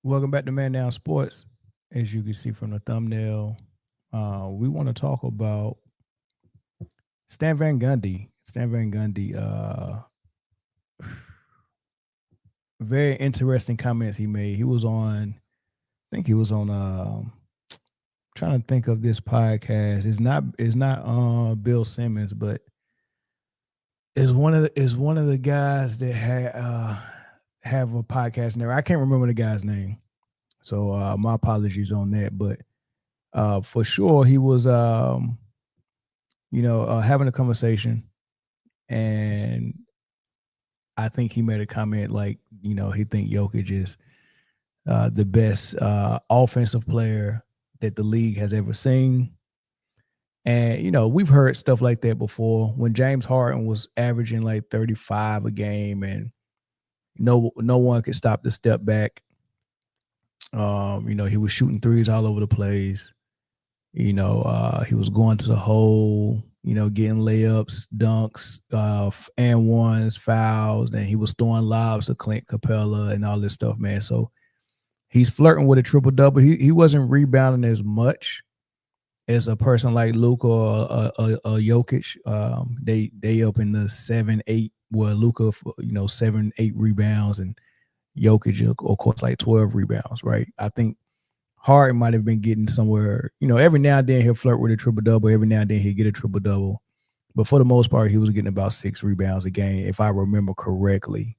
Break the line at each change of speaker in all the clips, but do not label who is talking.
Welcome back to Man Down Sports. As you can see from the thumbnail, we want to talk about Stan Van Gundy. Stan Van Gundy, very interesting comments he made. He was on, I think he was on. Trying to think of this podcast. It's not Bill Simmons, but is one of the guys that have a podcast there. I can't remember the guy's name, so my apologies on that. But for sure, he was having a conversation, and I think he made a comment like, he think Jokic is the best offensive player that the league has ever seen. And we've heard stuff like that before. When James Harden was averaging like 35 a game, and no one could stop the step back. He was shooting threes all over the place. He was going to the hole, getting layups, dunks, and ones, fouls, and he was throwing lobs to Clint Capella and all this stuff, man. So he's flirting with a triple double. He wasn't rebounding as much as a person like Luka or Jokic. They up in the 7-8, where Luka, 7-8 rebounds, and Jokic, of course, like 12 rebounds, right? I think Harden might have been getting somewhere, every now and then he'll flirt with a triple double. Every now and then he'll get a triple double. But for the most part, he was getting about 6 rebounds a game, if I remember correctly.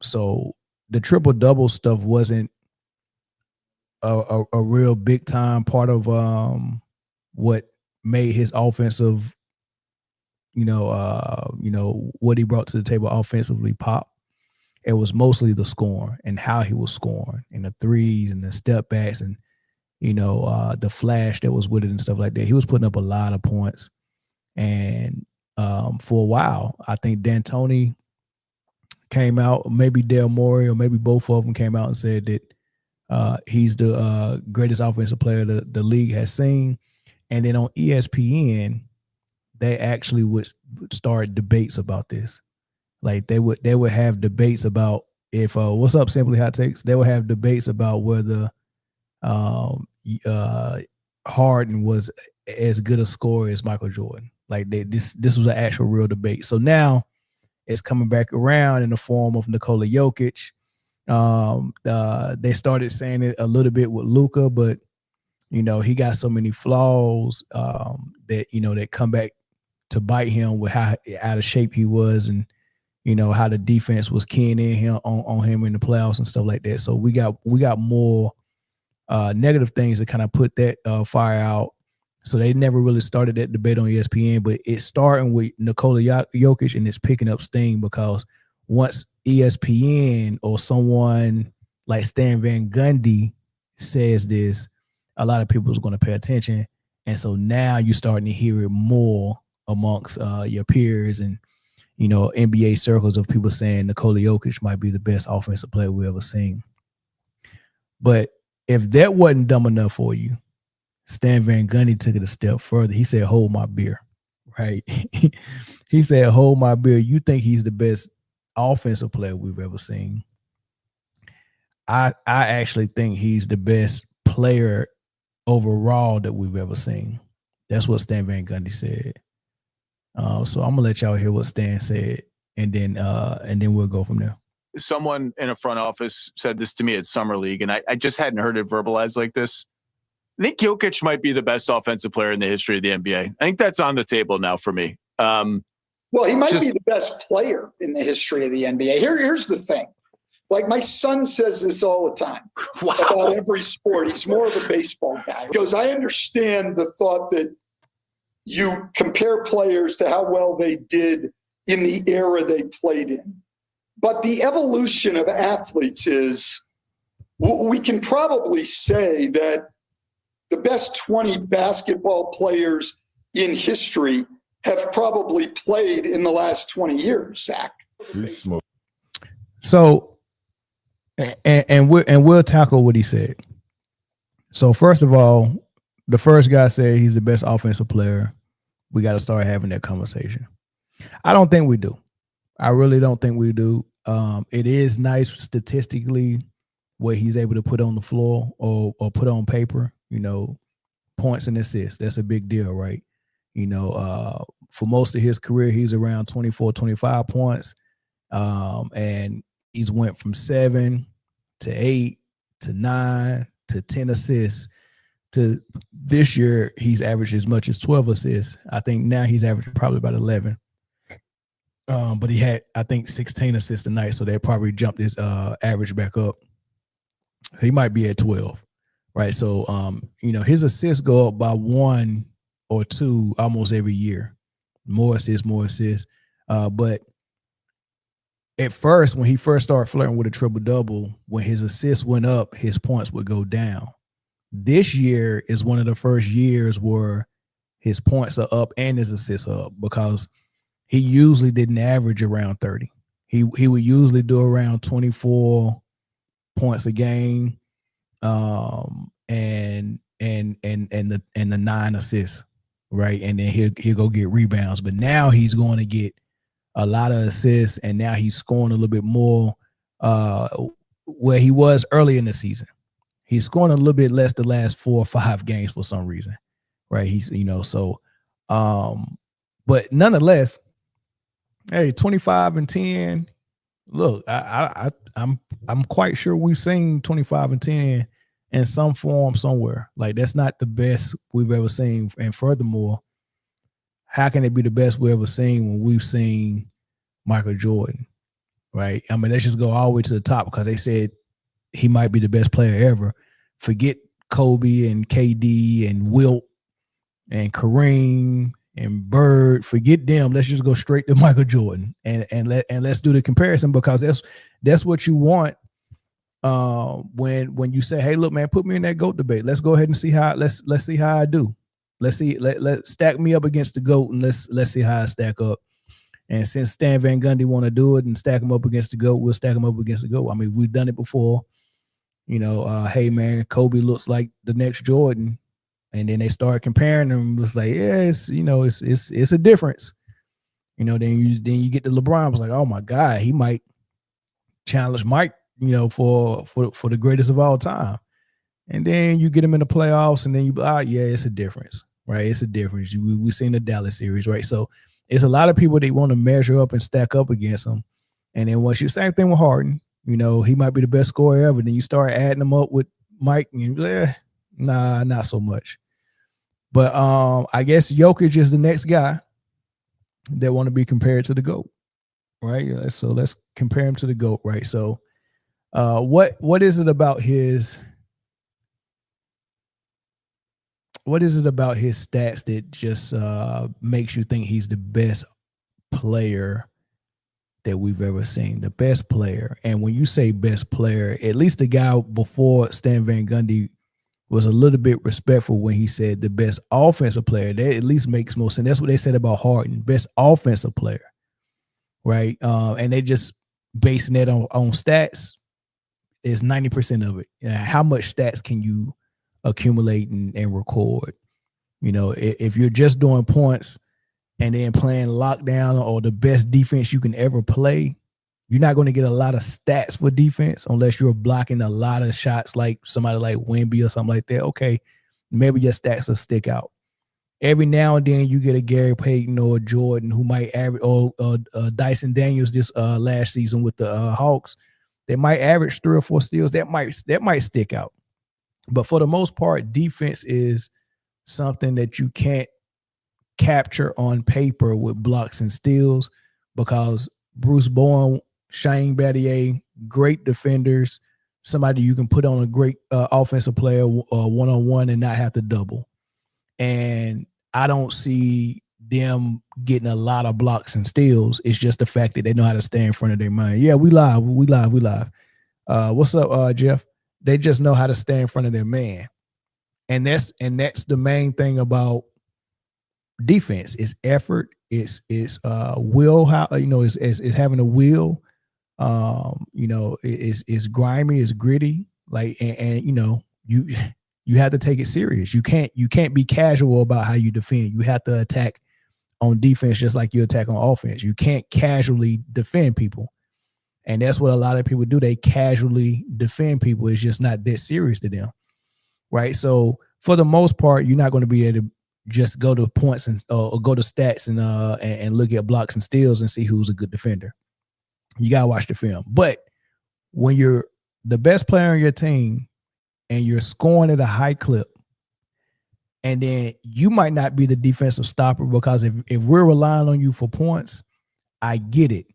So the triple double stuff wasn't a real big time part of what made his offensive, what he brought to the table offensively pop. It was mostly the scoring and how he was scoring, and the threes and the step backs, and the flash that was with it and stuff like that. He was putting up a lot of points, and for a while, I think D'Antoni came out, maybe Del Morey, or maybe both of them came out and said that he's the greatest offensive player the league has seen. And then on ESPN, they actually would start debates about this. Like they would have debates about if what's up, Simply Hot Takes. They would have debates about whether Harden was as good a scorer as Michael Jordan. Like this was an actual real debate. So now it's coming back around in the form of Nikola Jokic. They started saying it a little bit with Luka, but he got so many flaws that that come back to bite him with how out of shape he was, and how the defense was keying in him on him in the playoffs and stuff like that. So we got more negative things to kind of put that fire out. So they never really started that debate on ESPN, but it's starting with Nikola Jokic, and it's picking up steam because once ESPN or someone like Stan Van Gundy says this, a lot of people is going to pay attention. And so now you're starting to hear it more amongst your peers and NBA circles of people saying Nikola Jokic might be the best offensive player we ever seen. But if that wasn't dumb enough for you, Stan Van Gundy took it a step further. He said, "Hold my beer," right? He said, "Hold my beer. You think he's the best offensive player we've ever seen? I actually think he's the best player overall that we've ever seen." That's what Stan Van Gundy said. So I'm gonna let y'all hear what Stan said, and then we'll go from there.
Someone in a front office said this to me at Summer League, and I just hadn't heard it verbalized like this. I think Jokic might be the best offensive player in the history of the NBA. I think that's on the table now for me.
Well, he might be the best player in the history of the NBA. Here's the thing. Like, my son says this all the time about every sport. He's more of a baseball guy. He goes, I understand the thought that you compare players to how well they did in the era they played in. But the evolution of athletes is, we can probably say that the best 20 basketball players in history have probably played in the last 20 years, Zach.
So, and we'll tackle what he said. So first of all, the first guy said he's the best offensive player. We got to start having that conversation. I don't think we do. I really don't think we do. It is nice statistically what he's able to put on the floor or put on paper, points and assists. That's a big deal, right? For most of his career, he's around 24, 25 points. And he's went from 7 to 8 to 9 to 10 assists to this year. He's averaged as much as 12 assists. I think now he's averaging probably about 11. But he had, I think, 16 assists tonight, so they probably jumped his average back up. He might be at 12, right? So, his assists go up by 1 or 2 almost every year. More assists. But at first, when he first started flirting with a triple-double, when his assists went up, his points would go down. This year is one of the first years where his points are up and his assists are up, because he usually didn't average around 30. He would usually do around 24 points a game, and the 9 assists, right? And then he'll go get rebounds. But now he's going to get a lot of assists, and now he's scoring a little bit more where he was early in the season. He's scoring a little bit less the last 4 or 5 games for some reason, right? He's but nonetheless, hey, 25 and 10. Look, I'm quite sure we've seen 25 and 10 in some form somewhere. Like, that's not the best we've ever seen. And furthermore, how can it be the best we've ever seen when we've seen Michael Jordan, right? I mean, let's just go all the way to the top, because they said he might be the best player ever. Forget Kobe and KD and Wilt and Kareem and Bird. Forget them. Let's just go straight to Michael Jordan and let's do the comparison, because that's what you want when you say, hey, look, man, put me in that GOAT debate. Let's go ahead and see how let's see how I do. Let's stack me up against the GOAT, and let's see how I stack up. And since Stan Van Gundy want to do it and stack him up against the GOAT, we'll stack him up against the GOAT. I mean, we've done it before. Hey, man, Kobe looks like the next Jordan. And then they start comparing them. It's like, yeah, it's a difference. Then you get to LeBron. It's like, oh my God, he might challenge Mike, for the greatest of all time. And then you get him in the playoffs, and then yeah, it's a difference, right? It's a difference. We've seen the Dallas series, right? So it's a lot of people that want to measure up and stack up against him. And then once same thing with Harden, he might be the best scorer ever. Then you start adding them up with Mike, and you're like, nah, not so much. But I guess Jokic is the next guy that want to be compared to the GOAT, right? So let's compare him to the GOAT, right? So what is it about his stats that just makes you think he's the best player that we've ever seen, the best player? And when you say best player, at least the guy before Stan Van Gundy was a little bit respectful when he said the best offensive player. That at least makes more sense. That's what they said about Harden, best offensive player, right? And they just basing that on stats is 90% of it. How much stats can you accumulate and record? If you're just doing points and then playing lockdown or the best defense you can ever play, you're not going to get a lot of stats for defense unless you're blocking a lot of shots like somebody like Wemby or something like that. Okay, maybe your stats will stick out. Every now and then you get a Gary Payton or a Jordan who might average, or Dyson Daniels this last season with the Hawks. They might average 3 or 4 steals. That might stick out. But for the most part, defense is something that you can't capture on paper with blocks and steals, because Bruce Bowen, Shane Battier, great defenders, somebody you can put on a great offensive player one-on-one and not have to double. And I don't see them getting a lot of blocks and steals. It's just the fact that they know how to stay in front of their man. Yeah, we live. What's up, Jeff? They just know how to stay in front of their man. And that's the main thing about defense. It's effort. It's will. How it's having a will. It's grimy. It's gritty. Like and you have to take it serious. You can't be casual about how you defend. You have to attack on defense just like you attack on offense. You can't casually defend people. And that's what a lot of people do. They casually defend people. It's just not that serious to them, right? So for the most part, you're not going to be able to just go to points and or go to stats and look at blocks and steals and see who's a good defender. You got to watch the film. But when you're the best player on your team and you're scoring at a high clip, and then you might not be the defensive stopper, because if we're relying on you for points, I get it.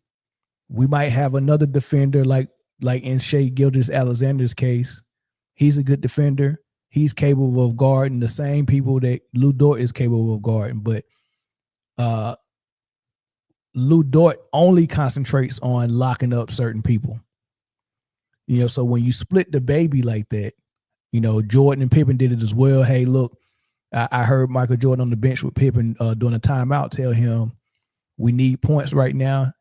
We might have another defender like in Shai Gilgeous-Alexander's case. He's a good defender. He's capable of guarding the same people that Lu Dort is capable of guarding. But Lu Dort only concentrates on locking up certain people. So when you split the baby like that, Jordan and Pippen did it as well. Hey, look, I heard Michael Jordan on the bench with Pippen during a timeout tell him, we need points right now.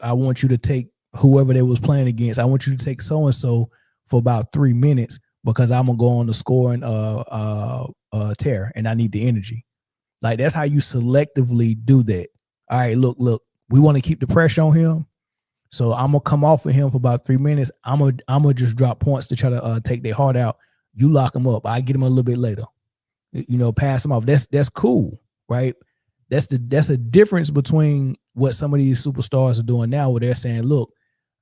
I want you to take whoever they was playing against. I want you to take so-and-so for about 3 minutes, because I'm going to go on the scoring tear, and I need the energy. Like, that's how you selectively do that. All right, look, we want to keep the pressure on him. So I'm going to come off of him for about 3 minutes. I'm going to just drop points to try to take their heart out. You lock him up. I get him a little bit later. Pass him off. That's cool, right? That's a difference between what some of these superstars are doing now, where they're saying, look,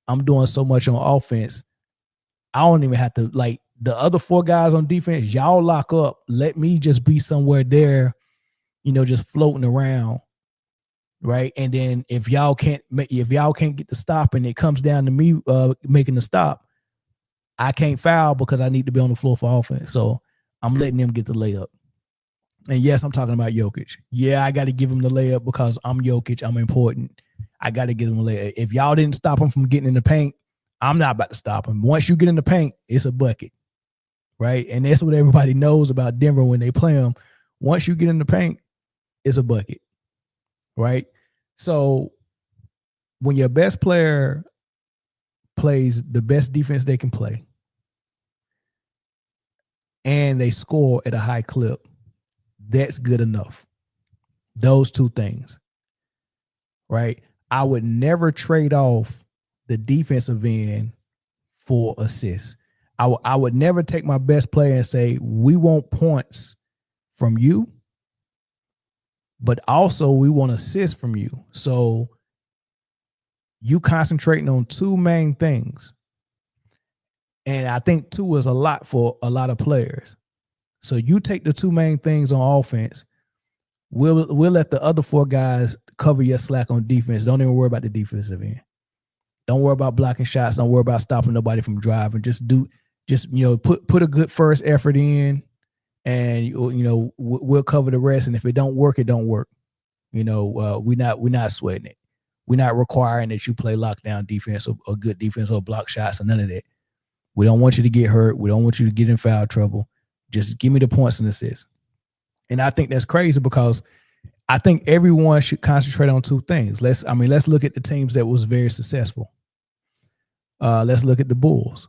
I'm doing so much on offense, I don't even have to, like, the other 4 guys on defense, y'all lock up. Let me just be somewhere there, just floating around, right? And then if y'all can't get the stop and it comes down to me making the stop, I can't foul because I need to be on the floor for offense. So I'm letting them get the layup. And yes, I'm talking about Jokic. Yeah, I got to give him the layup because I'm Jokic. I'm important. I got to give him a layup. If y'all didn't stop him from getting in the paint, I'm not about to stop him. Once you get in the paint, it's a bucket, right? And that's what everybody knows about Denver when they play them. Once you get in the paint, it's a bucket, right? So when your best player plays the best defense they can play and they score at a high clip, that's good enough. Those 2 things, right? I would never trade off the defensive end for assists. I would never take my best player and say, we want points from you, but also we want assists from you. So you concentrating on 2 main things. And I think 2 is a lot for a lot of players. So you take the 2 main things on offense. We'll let the other 4 guys cover your slack on defense. Don't even worry about the defensive end. Don't worry about blocking shots. Don't worry about stopping nobody from driving. Just put a good first effort in, and we'll cover the rest. And if it don't work, it don't work. We're not sweating it. We're not requiring that you play lockdown defense or good defense or block shots or none of that. We don't want you to get hurt. We don't want you to get in foul trouble. Just give me the points and assists. And I think that's crazy, because I think everyone should concentrate on 2 things. Let's look at the teams that was very successful. Let's look at the Bulls.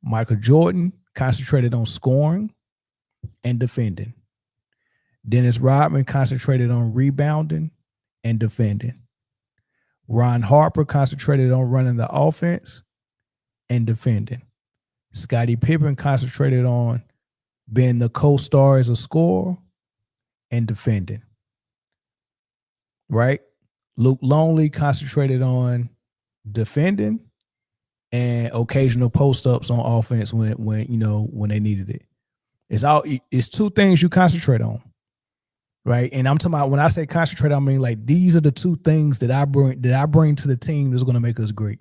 Michael Jordan concentrated on scoring and defending. Dennis Rodman concentrated on rebounding and defending. Ron Harper concentrated on running the offense and defending. Scottie Pippen concentrated on being the co-star as a scorer and defending. Right? Luke Longley concentrated on defending and occasional post-ups on offense when they needed it. It's 2 things you concentrate on. Right? And I'm talking about, when I say concentrate, I mean, like, these are the 2 things that I bring to the team that's going to make us great.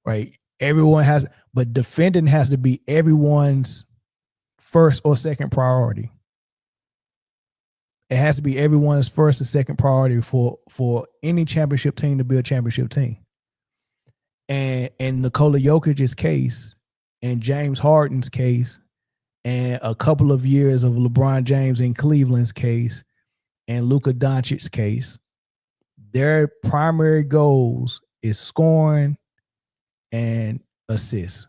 Right? But defending has to be everyone's first or second priority. It has to be everyone's first or second priority for any championship team to be a championship team. And in Nikola Jokic's case, and James Harden's case, and a couple of years of LeBron James in Cleveland's case, and Luka Doncic's case, their primary goals is scoring and assists.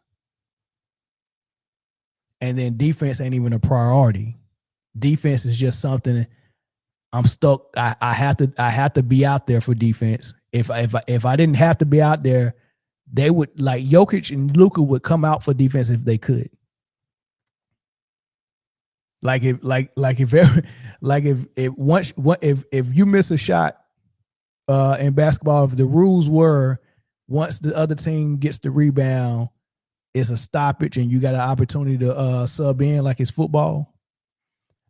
And then defense ain't even a priority. Defense is just something I'm stuck. I have to be out there for defense. If I didn't have to be out there, they would like Jokic and Luka would come out for defense if they could. If you miss a shot in basketball, if the rules were once the other team gets the rebound, it's a stoppage and you got an opportunity to sub in like it's football.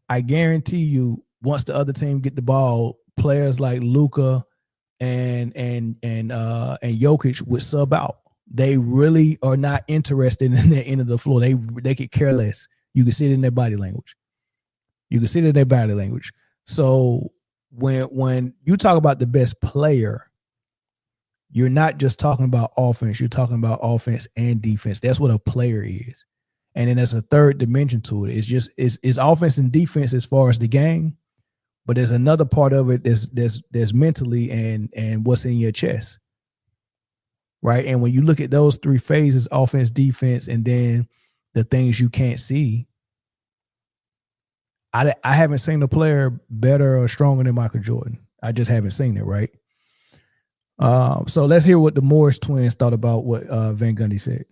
I guarantee you, once the other team get the ball, players like Luka and Jokic would sub out. They really are not interested in the end of the floor. They could care less. You can see it in their body language. So when you talk about the best player, you're not just talking about offense. You're talking about offense and defense. That's what a player is. And then there's a third dimension to it. It's offense and defense as far as the game, but there's another part of it that's mentally and what's in your chest, right? And when you look at those three phases, offense, defense, and then the things you can't see, I haven't seen a player better or stronger than Michael Jordan. I just haven't seen it, right? So let's hear what the Morris twins thought about what Van Gundy said.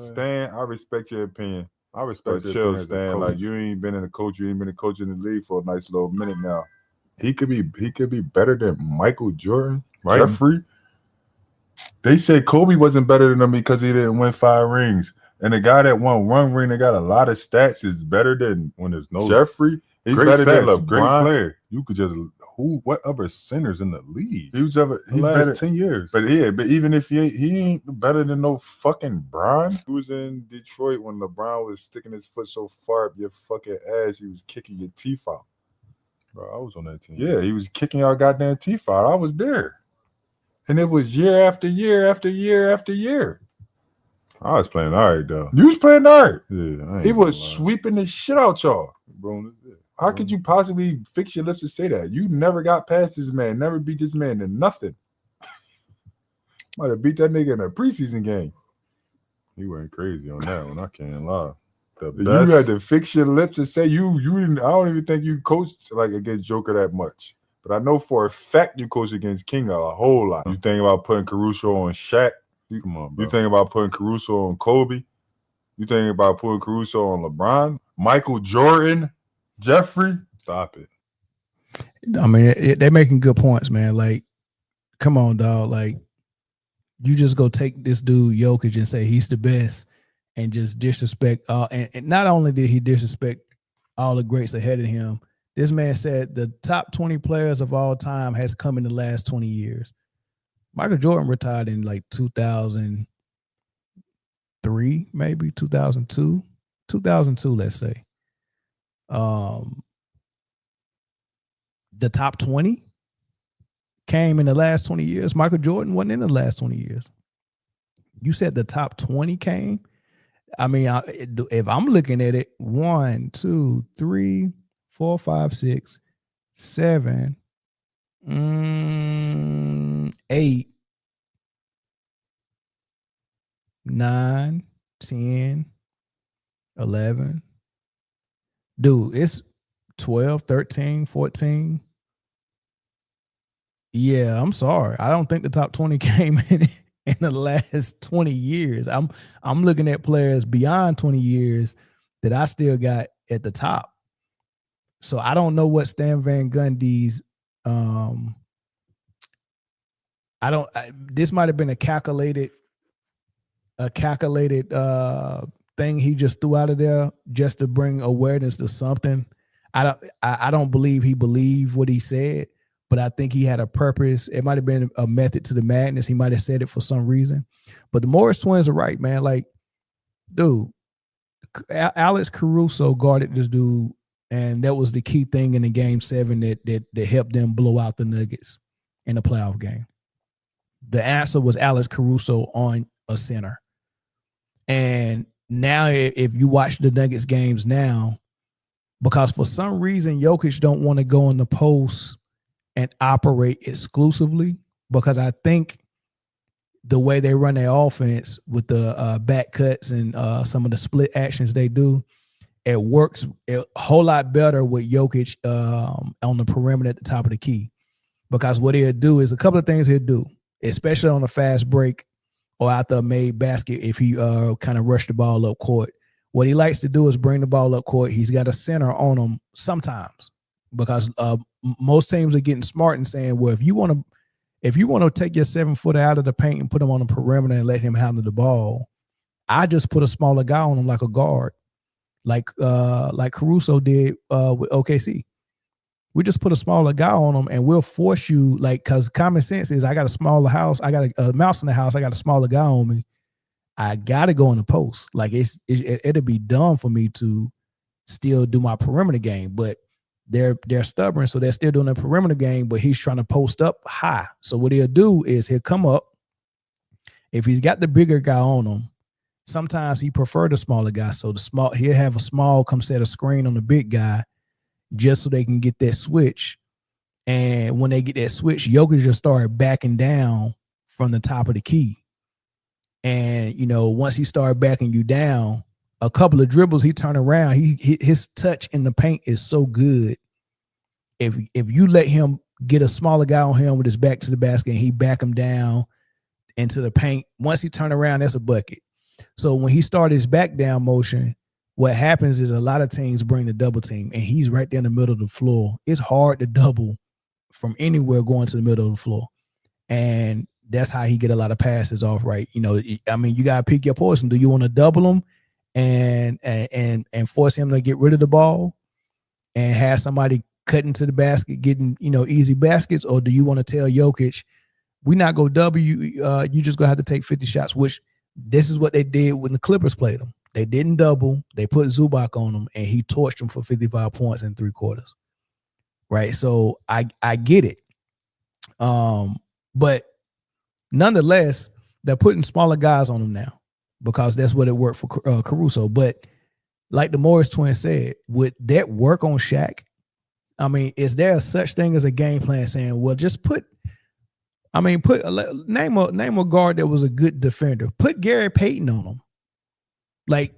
Stan, I respect your opinion. I respect your opinion, Stan. Like, you ain't been a coach in the league for a nice little minute now. He could be better than Michael Jordan, right? Jeffrey. They say Kobe wasn't better than him because he didn't win 5 rings. And the guy that won 1 ring that got a lot of stats is better than when there's no Jeffrey. He's better than LeBron. Great player. You could just what other centers in the league? He's better 10 years. But even if he ain't better than no fucking Bron. He was in Detroit when LeBron was sticking his foot so far up your fucking ass, he was kicking your teeth out. Bro, I was on that team. Yeah, he was kicking our goddamn teeth out. I was there. And it was year after year after year after year. I was playing all right, though. You was playing all right. Yeah, he was sweeping the shit out y'all. Bro, how could you possibly fix your lips to say that? You never got past this man, never beat this man in nothing. Might have beat that nigga in a preseason game. He went crazy on that one. I can't lie. You had to fix your lips to say you didn't. I don't even think you coached like against Joker that much. But I know for a fact you coached against King a whole lot. You think about putting Caruso on Shaq. Come on, bro. You think about putting Caruso on Kobe. You think about putting Caruso on LeBron, Michael Jordan, Jeffrey. Stop it.
I mean, they're making good points, man. Like, come on, dog. Like, you just go take this dude Jokic and say he's the best, and just disrespect. And not only did he disrespect all the greats ahead of him, this man said the top 20 players of all time has come in the last 20 years. Michael Jordan retired in like 2003, maybe 2002, let's say. The top 20 came in the last 20 years. Michael Jordan wasn't in the last 20 years. You said the top 20 came. I mean, if I'm looking at it, 1, 2, 3, 4, 5, 6, 7, 8, 9, 10, 11. Dude, it's 12, 13, 14. Yeah, I'm sorry. I don't think the top 20 came in the last 20 years. I'm looking at players beyond 20 years that I still got at the top. So I don't know what Stan Van Gundy's this might have been a calculated thing he just threw out of there just to bring awareness to something. I don't believe he believed what he said, but I think he had a purpose. It might have been a method to the madness. He might have said it for some reason. But the Morris twins are right, man. Like, dude, Alex Caruso guarded this dude, and that was the key thing in the game 7 that helped them blow out the Nuggets in the playoff game. The answer was Alex Caruso on a center. And now if you watch the Nuggets games now, because for some reason Jokic don't want to go in the post and operate exclusively, because I think the way they run their offense with the back cuts and some of the split actions they do, it works a whole lot better with Jokic on the perimeter at the top of the key. Because what he'll do is a couple of things he'll do, especially on a fast break or after a made basket if he kind of rushed the ball up court. What he likes to do is bring the ball up court. He's got a center on him sometimes because most teams are getting smart and saying, well, if you want to take your 7-footer out of the paint and put him on the perimeter and let him handle the ball, I just put a smaller guy on him like a guard, like Caruso did with OKC. We just put a smaller guy on him and we'll force you, like, because common sense is I got a smaller house. I got a mouse in the house. I got a smaller guy on me. I got to go in the post. Like it'll be dumb for me to still do my perimeter game, but they're stubborn. So they're still doing a perimeter game, but he's trying to post up high. So what he'll do is he'll come up. If he's got the bigger guy on him, sometimes he prefer the smaller guy. So he'll have a small come set a screen on the big guy just so they can get that switch. And when they get that switch, Jokic just started backing down from the top of the key. And, once he started backing you down, a couple of dribbles, he turned around. His touch in the paint is so good. If you let him get a smaller guy on him with his back to the basket and he back him down into the paint, once he turn around, that's a bucket. So when he started his back down motion, what happens is a lot of teams bring the double team, and he's right there in the middle of the floor. It's hard to double from anywhere going to the middle of the floor. And that's how he get a lot of passes off, right? You got to pick your poison. Do you want to double him and force him to get rid of the ball and have somebody cutting to the basket, getting, easy baskets? Or do you want to tell Jokic, we not go double you, you just going to have to take 50 shots, which this is what they did when the Clippers played them. They didn't double. They put Zubac on him, and he torched him for 55 points in 3 quarters, right? So I get it. But nonetheless, they're putting smaller guys on him now because that's what it worked for Caruso. But like the Morris twins said, would that work on Shaq? I mean, is there such thing as a game plan saying, well, just name a guard that was a good defender. Put Gary Payton on him. Like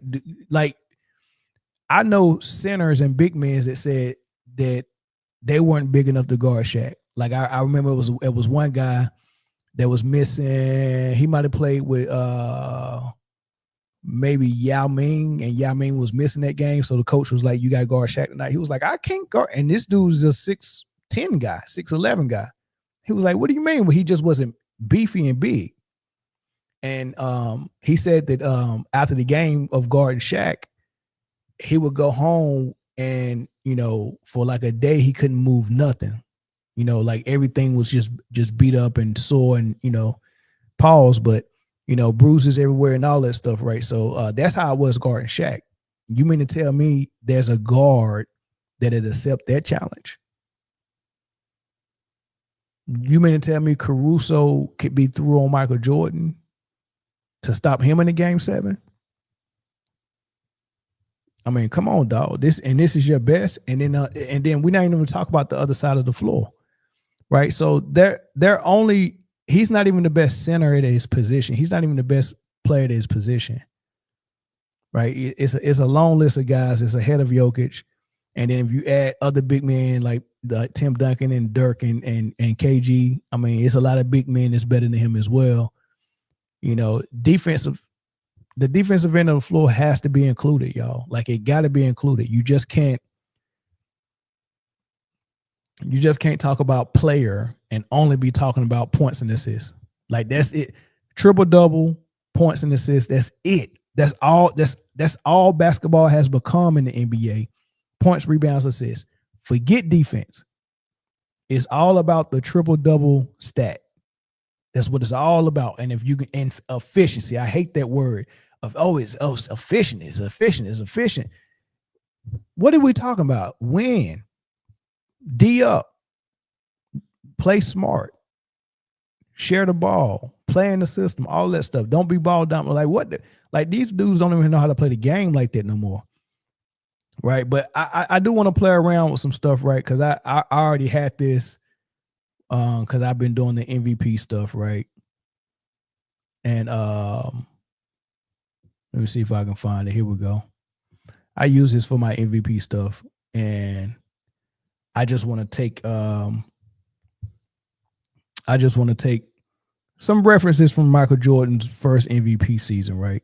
I know centers and big men that said that they weren't big enough to guard Shaq. Like I remember it was one guy that was missing. He might have played with maybe Yao Ming, and Yao Ming was missing that game. So the coach was like, you got to guard Shaq tonight. He was like, I can't guard. And this dude's a 6'10 guy, 6'11 guy. He was like, what do you mean? Well, he just wasn't beefy and big. And he said that after the game of guarding Shaq, he would go home and, for like a day, he couldn't move nothing. Like everything was just beat up and sore and, pause, but, bruises everywhere and all that stuff, right? So that's how I was guarding Shaq. You mean to tell me there's a guard that'd accept that challenge? You mean to tell me Caruso could be through on Michael Jordan to stop him in the game 7? I mean, come on, dog. This is your best, and then we're not even talk about the other side of the floor, right? So he's not even the best center at his position. He's not even the best player at his position, right? It's a long list of guys. It's ahead of Jokic, and then if you add other big men like Tim Duncan and Dirk and KG, I mean, it's a lot of big men that's better than him as well. The defensive end of the floor has to be included, y'all. Like it got to be included. You just can't talk about player and only be talking about points and assists. Like that's it. Triple double, points and assists. That's it. That's all basketball has become in the NBA. Points, rebounds, assists. Forget defense. It's all about the triple double stat. That's what it's all about. And if you can, and efficiency, I hate that word it's efficient. It's efficient. What are we talking about? Win. D up. Play smart. Share the ball. Play in the system. All that stuff. Don't be ball dominant. Like these dudes don't even know how to play the game like that no more. Right. But I do want to play around with some stuff, right? Because I already had this. Because I've been doing the MVP stuff, right? And let me see if I can find it. Here we go. I use this for my MVP stuff, and I just want to take some references from Michael Jordan's first MVP season, right?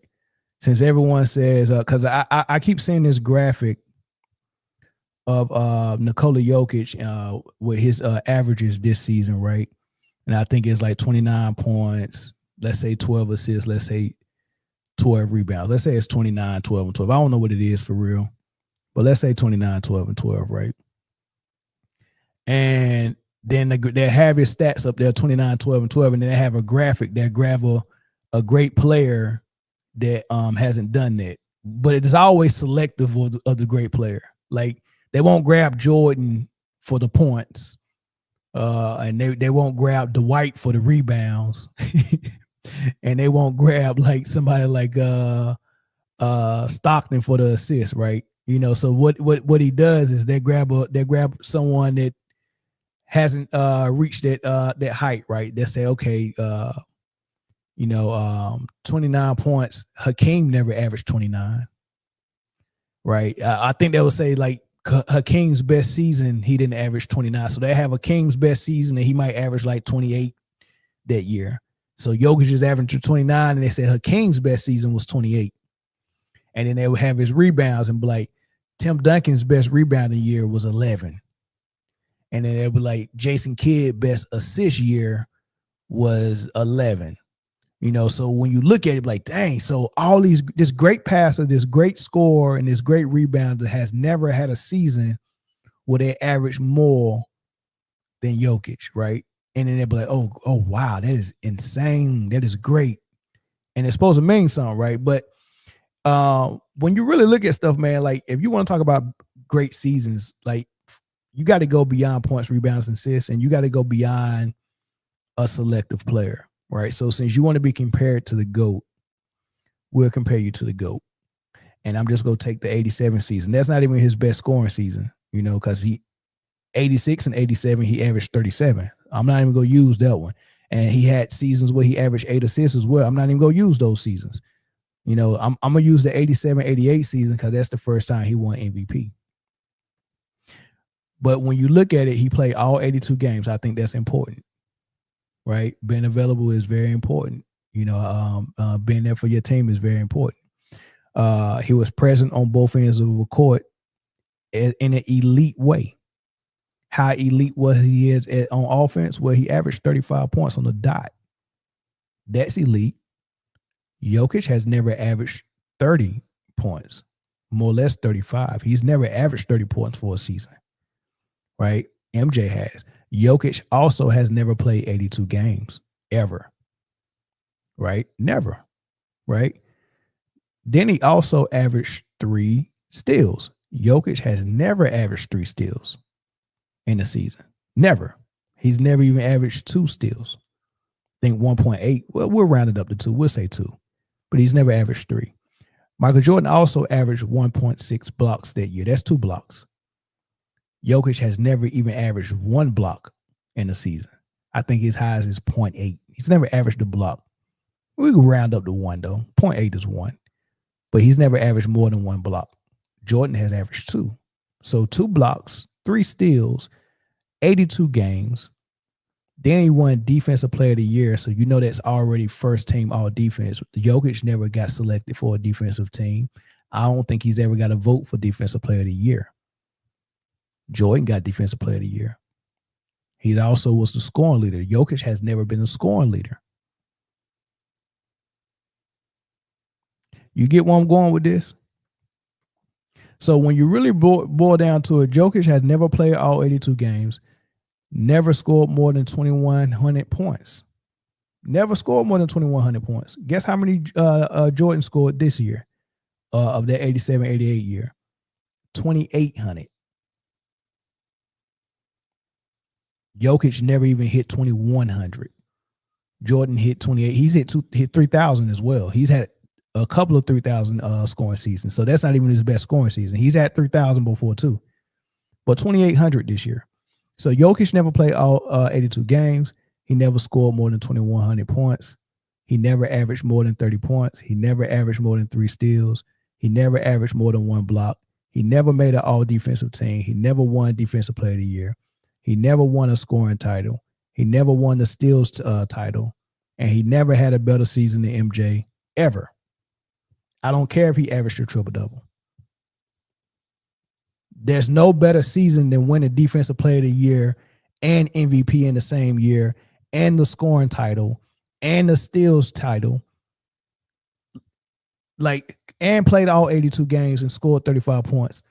Since everyone says, because I keep seeing this graphic of Nikola Jokic with his averages this season, right? And I think it's like 29 points, let's say 12 assists, let's say 12 rebounds. Let's say it's 29, 12, and 12. I don't know what it is for real, but let's say 29, 12, and 12, right? And then they have his stats up there, 29, 12, and 12, and then they have a graphic that grab a great player that hasn't done that. But it is always selective of the great player. Like, they won't grab Jordan for the points, and they won't grab Dwight for the rebounds, and they won't grab like somebody like Stockton for the assist, right? You know, so what he does is they grab someone that hasn't reached that height, right? They say, okay, 29 points. Hakeem never averaged 29, right? I think they would say like Hakeem's best season, he didn't average 29. So they have Hakeem's best season and he might average like 28 that year. So Jokic is averaging 29, and they say Hakeem's best season was 28. And then they would have his rebounds and be like, Tim Duncan's best rebounding year was 11. And then they would be like, Jason Kidd's best assist year was 11. You know, so when you look at it, like, dang, so all this great passer, this great scorer, and this great rebounder has never had a season where they average more than Jokic, right? And then they'll be like, oh, wow, that is insane. That is great. And it's supposed to mean something, right? But when you really look at stuff, man, like if you want to talk about great seasons, like you got to go beyond points, rebounds, and assists, and you got to go beyond a selective player, right? So since you want to be compared to the GOAT, we'll compare you to the GOAT. And I'm just going to take the 87 season. That's not even his best scoring season, you know, because 86 and 87, he averaged 37. I'm not even going to use that one. And he had seasons where he averaged 8 assists as well. I'm not even going to use those seasons. You know, I'm going to use the 87, 88 season because that's the first time he won MVP. But when you look at it, he played all 82 games. I think that's important, right? Being available is very important. You know, being there for your team is very important. He was present on both ends of the court in an elite way. How elite was he on offense? Well, he averaged 35 points on the dot. That's elite. Jokic has never averaged 30 points, more or less 35. He's never averaged 30 points for a season, right? MJ has. Jokic also has never played 82 games, ever, right? Never, right? Then he also averaged 3 steals. Jokic has never averaged 3 steals in a season. Never. He's never even averaged 2 steals. I think 1.8. Well, we'll round it up to 2. We'll say 2. But he's never averaged 3. Michael Jordan also averaged 1.6 blocks that year. That's 2 blocks. Jokic has never even averaged 1 block in a season. I think his highest is 0.8. He's never averaged a block. We can round up to 1, though. 0.8 is 1. But he's never averaged more than 1 block. Jordan has averaged 2. So 2 blocks, 3 steals, 82 games. Then he won Defensive Player of the Year, so you know that's already first team all defense. Jokic never got selected for a defensive team. I don't think he's ever got a vote for Defensive Player of the Year. Jordan got Defensive Player of the Year. He also was the scoring leader. Jokic has never been a scoring leader. You get where I'm going with this? So when you really boil down to it, Jokic has never played all 82 games. Never scored more than 2,100 points. Never scored more than 2,100 points. Guess how many Jordan scored this year of that 87-88 year? 2,800. Jokic never even hit 2,100. Jordan hit 28. He's hit 3,000 as well. He's had a couple of 3,000 scoring seasons. So that's not even his best scoring season. He's had 3,000 before too. But 2,800 this year. So Jokic never played all 82 games. He never scored more than 2,100 points. He never averaged more than 30 points. He never averaged more than 3 steals. He never averaged more than 1 block. He never made an all-defensive team. He never won Defensive Player of the Year. He never won a scoring title. He never won the steals title. and he never had a better season than MJ ever. I don't care if he averaged a triple-double. There's no better season than winning Defensive Player of the Year and MVP in the same year, and the scoring title, and the steals title. Like, and played all 82 games and scored 35 points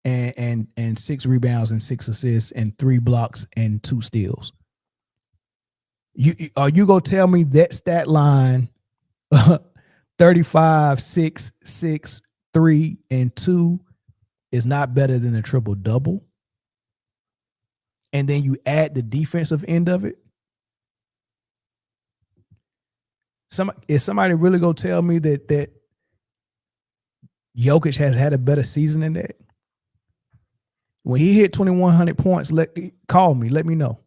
and 6 rebounds and 6 assists and 3 blocks and 2 steals. Are you gonna tell me that stat line 35, 6, 6, 3, and 2 is not better than a triple-double? And then you add the defensive end of it? Is somebody really gonna tell me that Jokic has had a better season than that? When he hit 2,100 points, call me, let me know.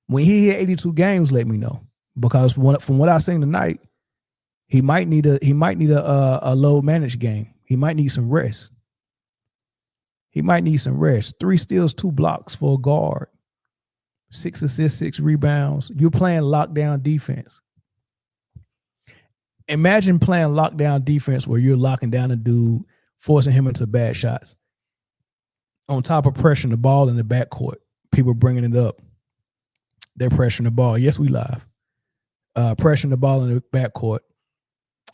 When he hit 82 games, let me know. Because from what I've seen tonight, he might need a load managed game. He might need some rest. 3 steals, 2 blocks for a guard. 6 assists, 6 rebounds. You're playing lockdown defense. Imagine playing lockdown defense where you're locking down a dude, forcing him into bad shots. On top of pressuring the ball in the backcourt, people bringing it up. They're pressuring the ball. Yes, we live. Pressuring the ball in the backcourt.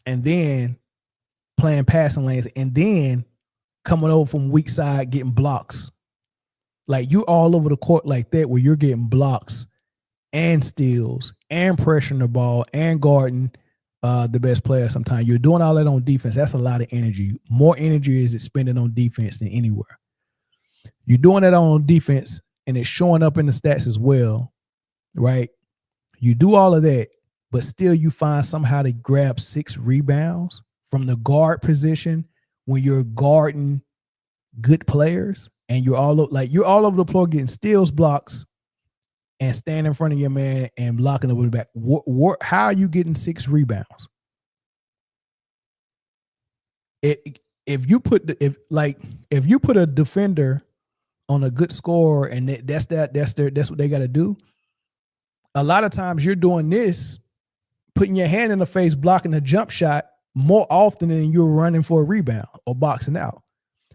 And then playing passing lanes. And then coming over from weak side, getting blocks. Like, you all over the court like that, where you're getting blocks and steals and pressuring the ball and guarding the best player sometimes. You're doing all that on defense. That's a lot of energy. More energy is expended on defense than anywhere. You're doing that on defense, and it's showing up in the stats as well, right? You do all of that, but still you find somehow to grab 6 rebounds from the guard position when you're guarding good players, and you're all over the floor getting steals, blocks, and stand in front of your man and blocking over the back. How are you getting 6 rebounds? If you put a defender on a good scorer, and that's what they got to do. A lot of times you're doing this, putting your hand in the face, blocking a jump shot more often than you're running for a rebound or boxing out.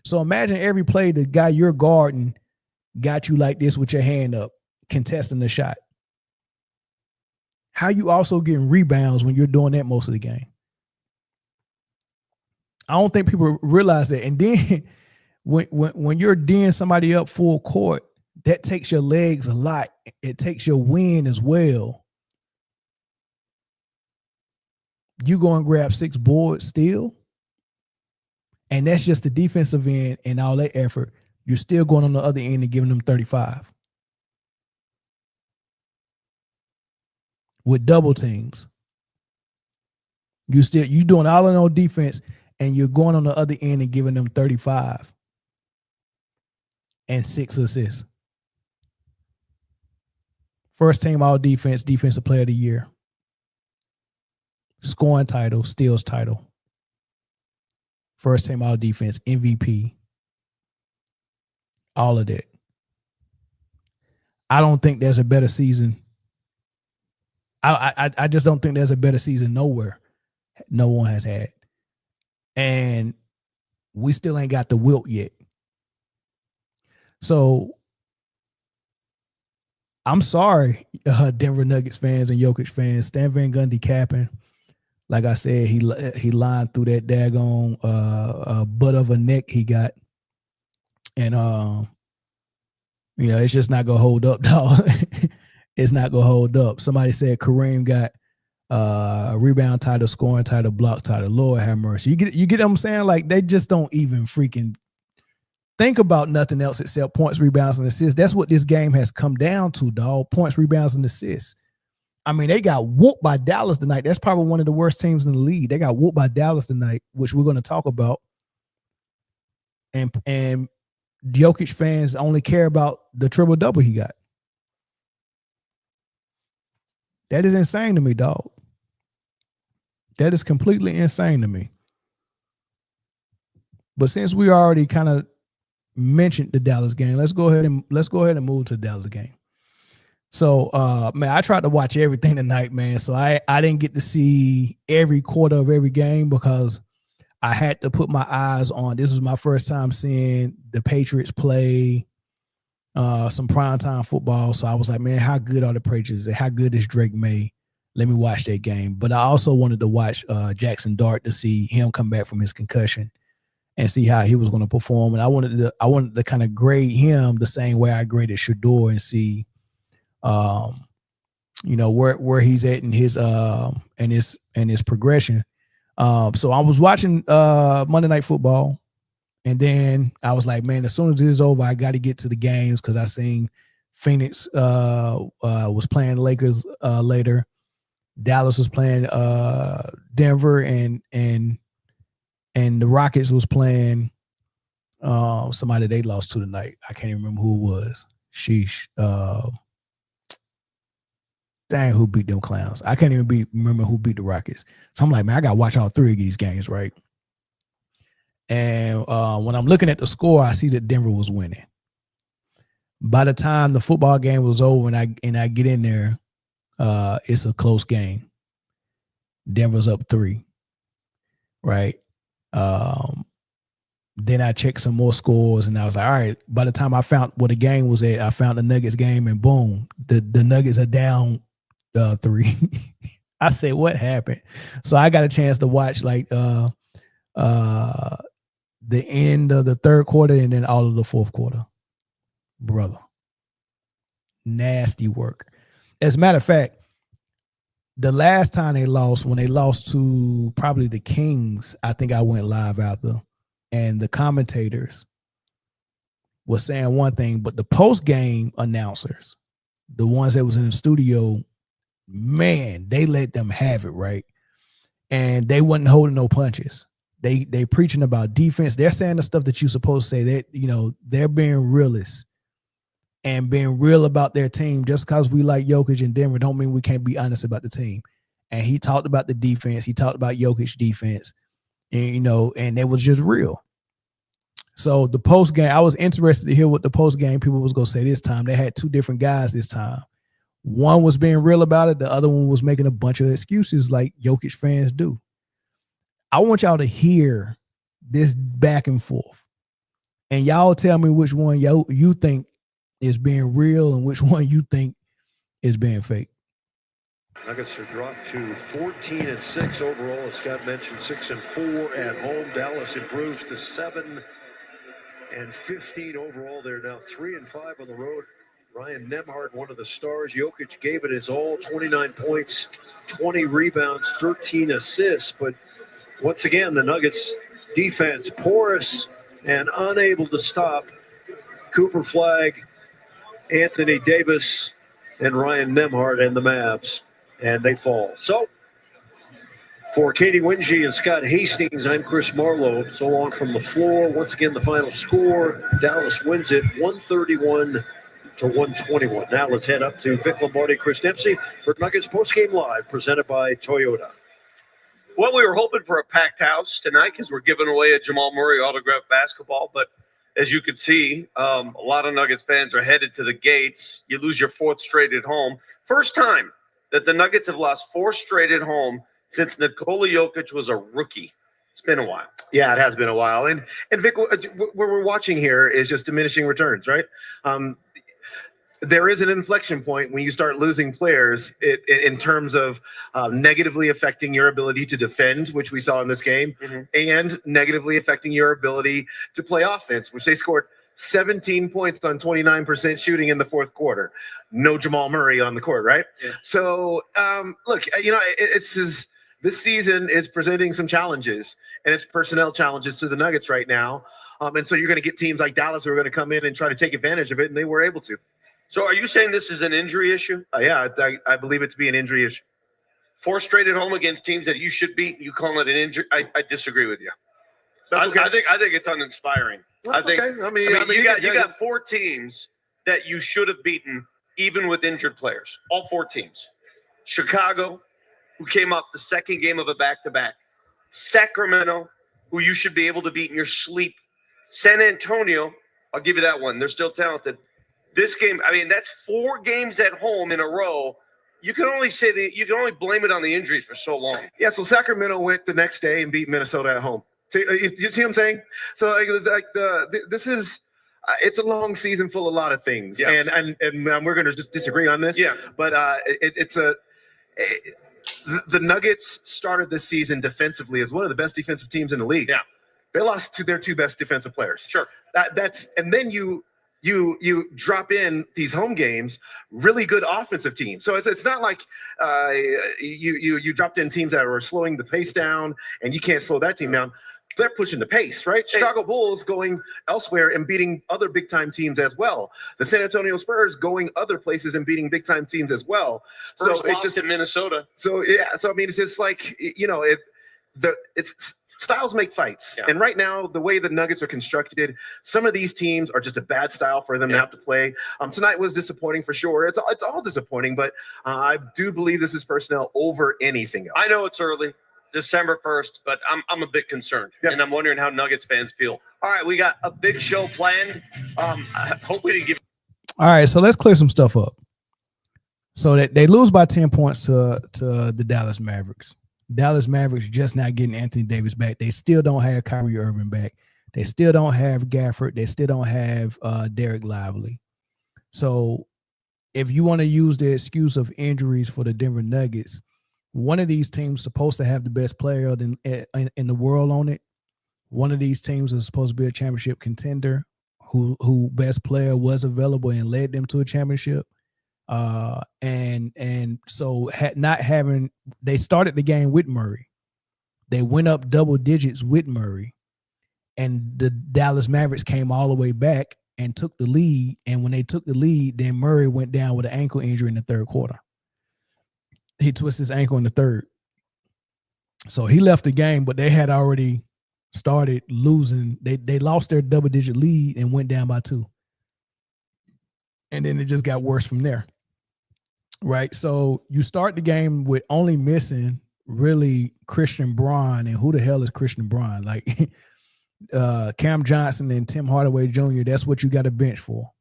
So imagine every play the guy you're guarding got you like this with your hand up, contesting the shot. How you also getting rebounds when you're doing that most of the game? I don't think people realize that. And then when you're D'ing somebody up full court, that takes your legs a lot. It takes your wind as well. You go and grab 6 boards still, and that's just the defensive end and all that effort. You're still going on the other end and giving them 35 with double teams. You doing all in on defense, and you're going on the other end and giving them 35 and 6 assists. First team all defense, defensive player of the year, scoring title, steals title, first team all defense, MVP, all of that. I don't think there's a better season. I just don't think there's a better season nowhere. No one has had. And we still ain't got the wilt yet. So I'm sorry, Denver Nuggets fans and Jokic fans. Stan Van Gundy capping. Like I said, he lined through that daggone butt of a neck he got. And, it's just not going to hold up, dog. It's not going to hold up. Somebody said Kareem got a rebound title, scoring title, block title. Lord have mercy. You get what I'm saying? Like, they just don't even freaking think about nothing else except points, rebounds, and assists. That's what this game has come down to, dog. Points, rebounds, and assists. I mean, they got whooped by Dallas tonight. That's probably one of the worst teams in the league. They got whooped by Dallas tonight, which we're going to talk about. And Jokic fans only care about the triple-double he got. That is insane to me, dog. That is completely insane to me. But since we already kind of mentioned the Dallas game, let's go ahead and move to the Dallas game. So, man, I tried to watch everything tonight, man. So I didn't get to see every quarter of every game because I had to put my eyes on. This was my first time seeing the Patriots play some primetime football. So I was like, man, how good are the Patriots? How good is Drake May? Let me watch that game. But I also wanted to watch Jackson Dart to see him come back from his concussion and see how he was going to perform. And I wanted to kind of grade him the same way I graded Shador and see, where he's at in his progression. So I was watching Monday Night Football, and then I was like, man, as soon as this is over, I got to get to the games because I seen Phoenix was playing Lakers later. Dallas was playing Denver, and the Rockets was playing somebody they lost to tonight. I can't even remember who it was. Sheesh. Dang, who beat them clowns? I can't even remember who beat the Rockets. So I'm like, man, I got to watch all three of these games, right? And when I'm looking at the score, I see that Denver was winning. By the time the football game was over and I get in there, it's a close game. Denver's up 3, right? Then I checked some more scores, and I was like, all right, by the time I found what the game was at, I found the Nuggets game, and boom, the Nuggets are down 3. I said, what happened? So I got a chance to watch like the end of the third quarter and then all of the fourth quarter. Brother, nasty work. As a matter of fact, the last time they lost, when they lost to probably the Kings, I think I went live after, and the commentators were saying one thing, but the post-game announcers, the ones that was in the studio, man, they let them have it, right? And they wasn't holding no punches. They preaching about defense. They're saying the stuff that you're supposed to say. That they're being realists and being real about their team. Just because we like Jokic in Denver don't mean we can't be honest about the team. And he talked about the defense. He talked about Jokic defense, and and it was just real. So the post game, I was interested to hear what the post game people was gonna say this time. They had 2 different guys this time. One was being real about it. The other one was making a bunch of excuses like Jokic fans do. I want y'all to hear this back and forth, and y'all tell me which one you think is being real and which one you think is being fake.
Nuggets are dropped to 14-6 overall. As Scott mentioned, 6-4 at home. Dallas improves to 7-15 overall. They're now 3-5 on the road. Ryan Nembhard, one of the stars. Jokic gave it his all, 29 points, 20 rebounds, 13 assists. But once again, the Nuggets defense porous and unable to stop Cooper Flagg, Anthony Davis, and Ryan Nembhard and the Mavs. And they fall. So, for Katie Wingy and Scott Hastings, I'm Chris Marlowe. So long from the floor. Once again, the final score, Dallas wins it 131-121. Now let's head up to Vic Lombardi, Chris Dempsey for Nuggets Postgame Live, presented by Toyota.
Well, we were hoping for a packed house tonight because we're giving away a Jamal Murray autographed basketball. But as you can see, a lot of Nuggets fans are headed to the gates. You lose your 4th straight at home. First time that the Nuggets have lost 4 straight at home since Nikola Jokic was a rookie. It's been a while.
Yeah, it has been a while. And Vic, what we're watching here is just diminishing returns, right? There is an inflection point when you start losing players in terms of negatively affecting your ability to defend, which we saw in this game, and negatively affecting your ability to play offense, which they scored 17 points on 29% shooting in the fourth quarter. No Jamal Murray on the court, right? Yeah. So, look, this season is presenting some challenges, and it's personnel challenges to the Nuggets right now. And so you're going to get teams like Dallas who are going to come in and try to take advantage of it, and they were able to.
So are you saying this is an injury issue?
Yeah, I believe it to be an injury issue.
4 straight at home against teams that you should beat, you call it an injury? I disagree with you.
Okay.
I think it's uninspiring.
That's okay. I mean,
you got 4 teams that you should have beaten, even with injured players. All 4 teams. Chicago, who came off the second game of a back-to-back. Sacramento, who you should be able to beat in your sleep. San Antonio, I'll give you that one. They're still talented. This game, I mean, that's 4 games at home in a row. You can only blame it on the injuries for so long.
Yeah, so Sacramento went the next day and beat Minnesota at home. You see what I'm saying? So this is it's a long season full of a lot of things, and we're going to just disagree on this.
Yeah,
but the Nuggets started this season defensively as one of the best defensive teams in the league.
Yeah,
they lost to their 2 best defensive players.
Sure,
and then you drop in these home games, really good offensive teams. So it's not like you dropped in teams that were slowing the pace down, and you can't slow that team down. They're pushing the pace, right? Chicago Bulls going elsewhere and beating other big-time teams as well. The San Antonio Spurs going other places and beating big-time teams as well.
Spurs lost in Minnesota.
So I mean, it's just like, it's styles make fights. Yeah. And right now, the way the Nuggets are constructed, some of these teams are just a bad style for them to have to play. Tonight was disappointing for sure. It's all disappointing, but I do believe this is personnel over anything else.
I know it's early. December 1st, but I'm a bit concerned, and I'm wondering how Nuggets fans feel. All right, we got a big show planned. I hope we didn't give.
All right, so let's clear some stuff up. So that they lose by 10 points to the Dallas Mavericks. Dallas Mavericks just not getting Anthony Davis back. They still don't have Kyrie Irving back. They still don't have Gafford. They still don't have Derek Lively. So if you want to use the excuse of injuries for the Denver Nuggets, one of these teams is supposed to have the best player in the world on it. One of these teams is supposed to be a championship contender who best player was available and led them to a championship. And so they started the game with Murray. They went up double digits with Murray, and the Dallas Mavericks came all the way back and took the lead. And when they took the lead, then Murray went down with an ankle injury in the third quarter. He twisted his ankle in the third. So he left the game, but they had already started losing. They lost their double-digit lead and went down by 2. And then it just got worse from there. Right? So you start the game with only missing really Christian Braun. And who the hell is Christian Braun? Like Cam Johnson and Tim Hardaway Jr., that's what you got a bench for.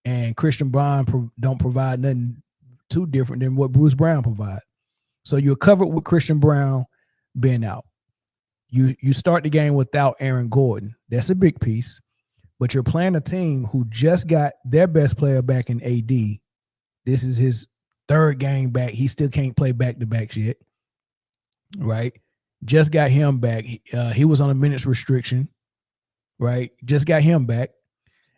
And Christian Braun don't provide nothing too different than what Bruce Brown provided. So you're covered with Christian Brown being out. You start the game without Aaron Gordon. That's a big piece. But you're playing a team who just got their best player back in AD. This is his 3rd game back. He still can't play back-to-back yet. Right? Just got him back. He was on a minutes restriction. Right? Just got him back.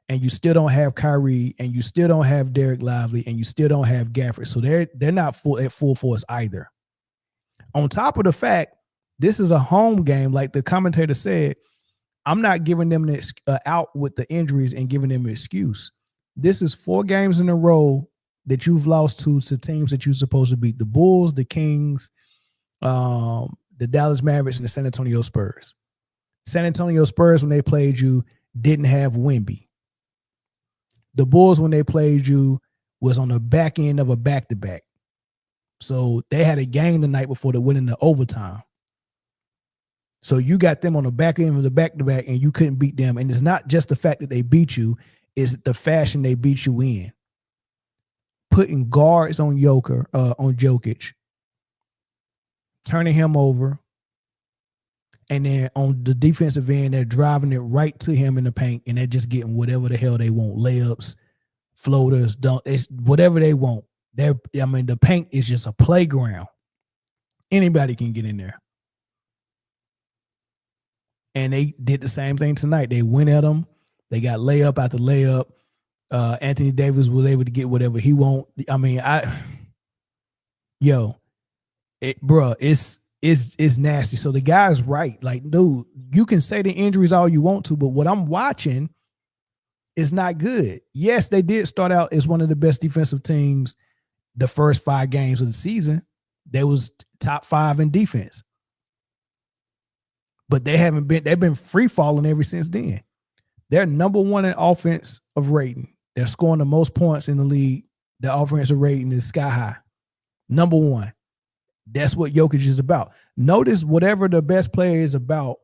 And you still don't have Kyrie, and you still don't have Derek Lively, and you still don't have Gafford. So they're not at full force either. On top of the fact, this is a home game, like the commentator said. I'm not giving them out with the injuries and giving them an excuse. This is 4 games in a row that you've lost to teams that you're supposed to beat: the Bulls, the Kings, the Dallas Mavericks, and the San Antonio Spurs. San Antonio Spurs, when they played you, didn't have Wemby. The Bulls, when they played you, was on the back end of a back-to-back. So they had a game the night before that went into overtime. So you got them on the back end of the back-to-back, and you couldn't beat them. And it's not just the fact that they beat you, it's the fashion they beat you in. Putting guards on Jokic, turning him over, and then on the defensive end, they're driving it right to him in the paint, and they're just getting whatever the hell they want. Layups, floaters, it's whatever they want. The paint is just a playground. Anybody can get in there. And they did the same thing tonight. They went at them. They got layup after layup. Anthony Davis was able to get whatever he want. It's nasty. So the guy's right. Like, dude, you can say the injuries all you want to, but what I'm watching is not good. Yes, they did start out as one of the best defensive teams the first 5 games of the season. They was top 5 in defense. But they've been free falling ever since then. They're number 1 in offense of rating. They're scoring the most points in the league. The offensive rating is sky high. Number 1. That's what Jokic is about. Notice whatever the best player is about,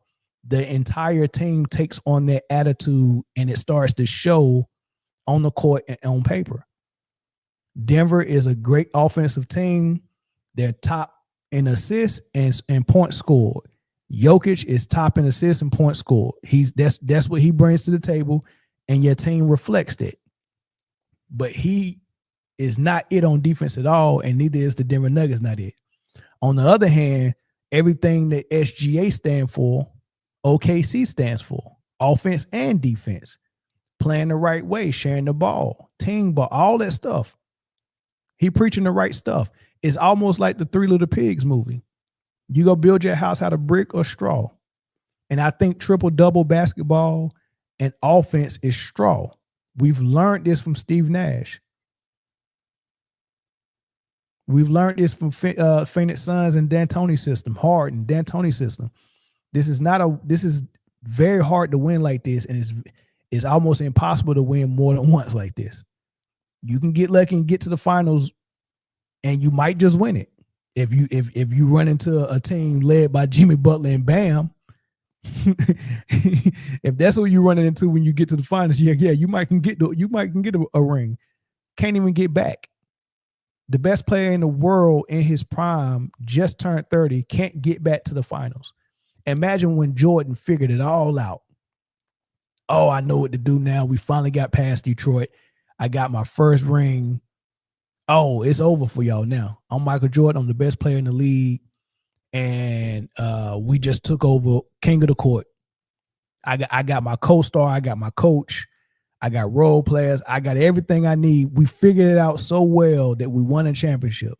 the entire team takes on that attitude, and it starts to show on the court and on paper. Denver is a great offensive team. They're top in assists and points scored. Jokic is top in assists and points scored. That's what he brings to the table, and your team reflects that. But he is not it on defense at all, and neither is the Denver Nuggets not it. On the other hand, everything that SGA stands for, OKC stands for. Offense and defense. Playing the right way, sharing the ball, team ball, all that stuff. He preaching the right stuff. It's almost like the Three Little Pigs movie. You go build your house out of brick or straw. And I think triple-double basketball and offense is straw. We've learned this from Steve Nash. We've learned this from Phoenix Suns and D'Antoni's system, Harden, D'Antoni's system. This is very hard to win like this, and it's almost impossible to win more than once like this. You can get lucky and get to the finals, and you might just win it. If you run into a team led by Jimmy Butler and Bam, if that's what you're running into when you get to the finals, yeah, you might can get a ring. Can't even get back. The best player in the world in his prime just turned 30, can't get back to the finals. Imagine when Jordan figured it all out. Oh, I know what to do now. We finally got past Detroit. I got my first ring. Oh, it's over for y'all now. I'm Michael Jordan. I'm the best player in the league. And we just took over king of the court. I got my co-star. I got my coach. I got role players. I got everything I need. We figured it out so well that we won a championship.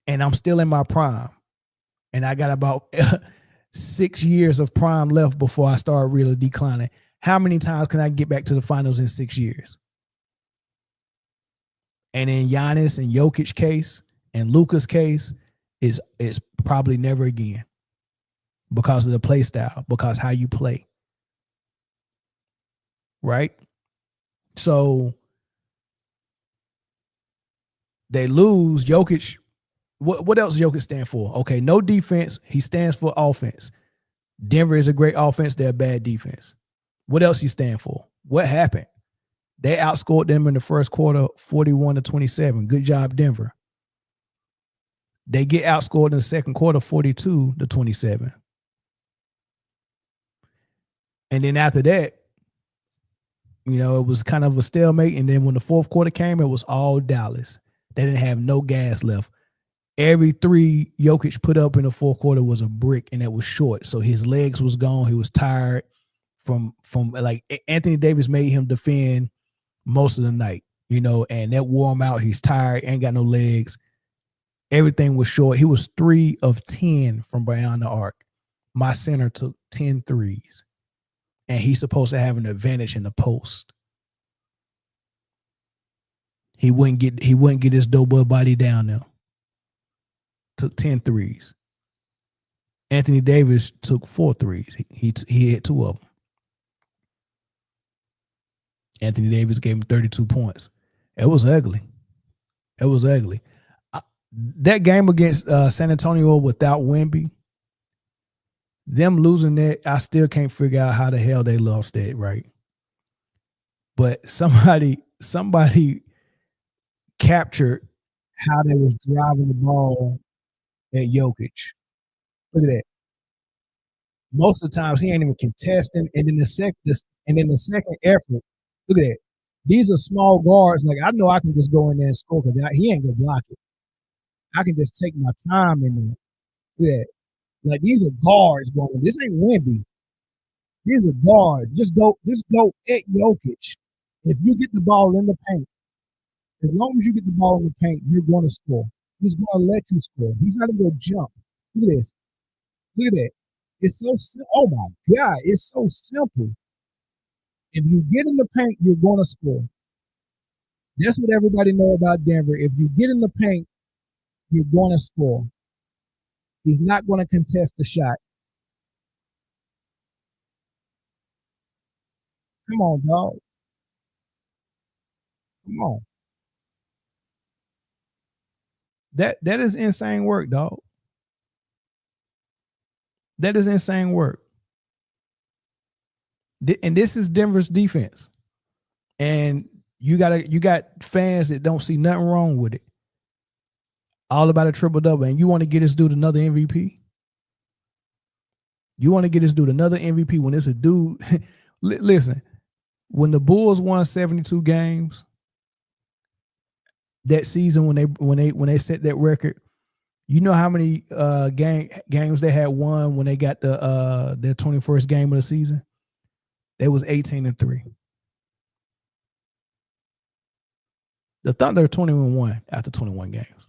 And I'm still in my prime. And I got about 6 years of prime left before I start really declining. How many times can I get back to the finals in 6 years? And in Giannis and Jokic case and Luka's case is probably never again because of the play style, because how you play. Right? So they lose. Jokic, what else does Jokic stand for? Okay, no defense. He stands for offense. Denver is a great offense. They're a bad defense. What else he stand for? What happened? They outscored them in the first quarter 41-27. Good job, Denver. They get outscored in the second quarter 42-27. And then after that, it was kind of a stalemate. And then when the fourth quarter came, it was all Dallas. They didn't have no gas left. Every three Jokic put up in the fourth quarter was a brick, and it was short. So his legs was gone. He was tired from like Anthony Davis made him defend most of the night, and that wore him out. He's tired, ain't got no legs. Everything was short. He was 3 of 10 from behind the arc. My center took 10 threes. And he's supposed to have an advantage in the post. He wouldn't get his doughboy body down there. Took 10 threes. Anthony Davis took 4 threes. He hit 2 of them. Anthony Davis gave him 32 points. It was ugly. It was ugly. That game against San Antonio without Wemby, them losing that, I still can't figure out how the hell they lost that, right? But somebody captured how they was driving the ball at Jokic. Look at that. Most of the times he ain't even contesting, and then the second effort, look at that. These are small guards. Like, I know I can just go in there and score because he ain't gonna block it. I can just take my time in there. Look at that. Like, these are guards going. This ain't Wemby. These are guards. Just go at Jokic. If you get the ball in the paint, as long as you get the ball in the paint, you're going to score. He's going to let you score. He's not even going to jump. Look at this. Look at that. It's so simple. Oh my God, it's so simple. If you get in the paint, you're going to score. That's what everybody know about Denver. If you get in the paint, you're going to score. He's not going to contest the shot. Come on, dog. Come on. That is insane work, dog. That is insane work. And this is Denver's defense. And you got fans that don't see nothing wrong with it. All about a triple-double. And you want to get this dude another MVP? You want to get this dude another MVP when it's a dude. Listen, when the Bulls won 72 games that season, when they set that record, you know how many games they had won when they got their 21st game of the season? They was 18-3. The Thunder are 21-1 after 21 games.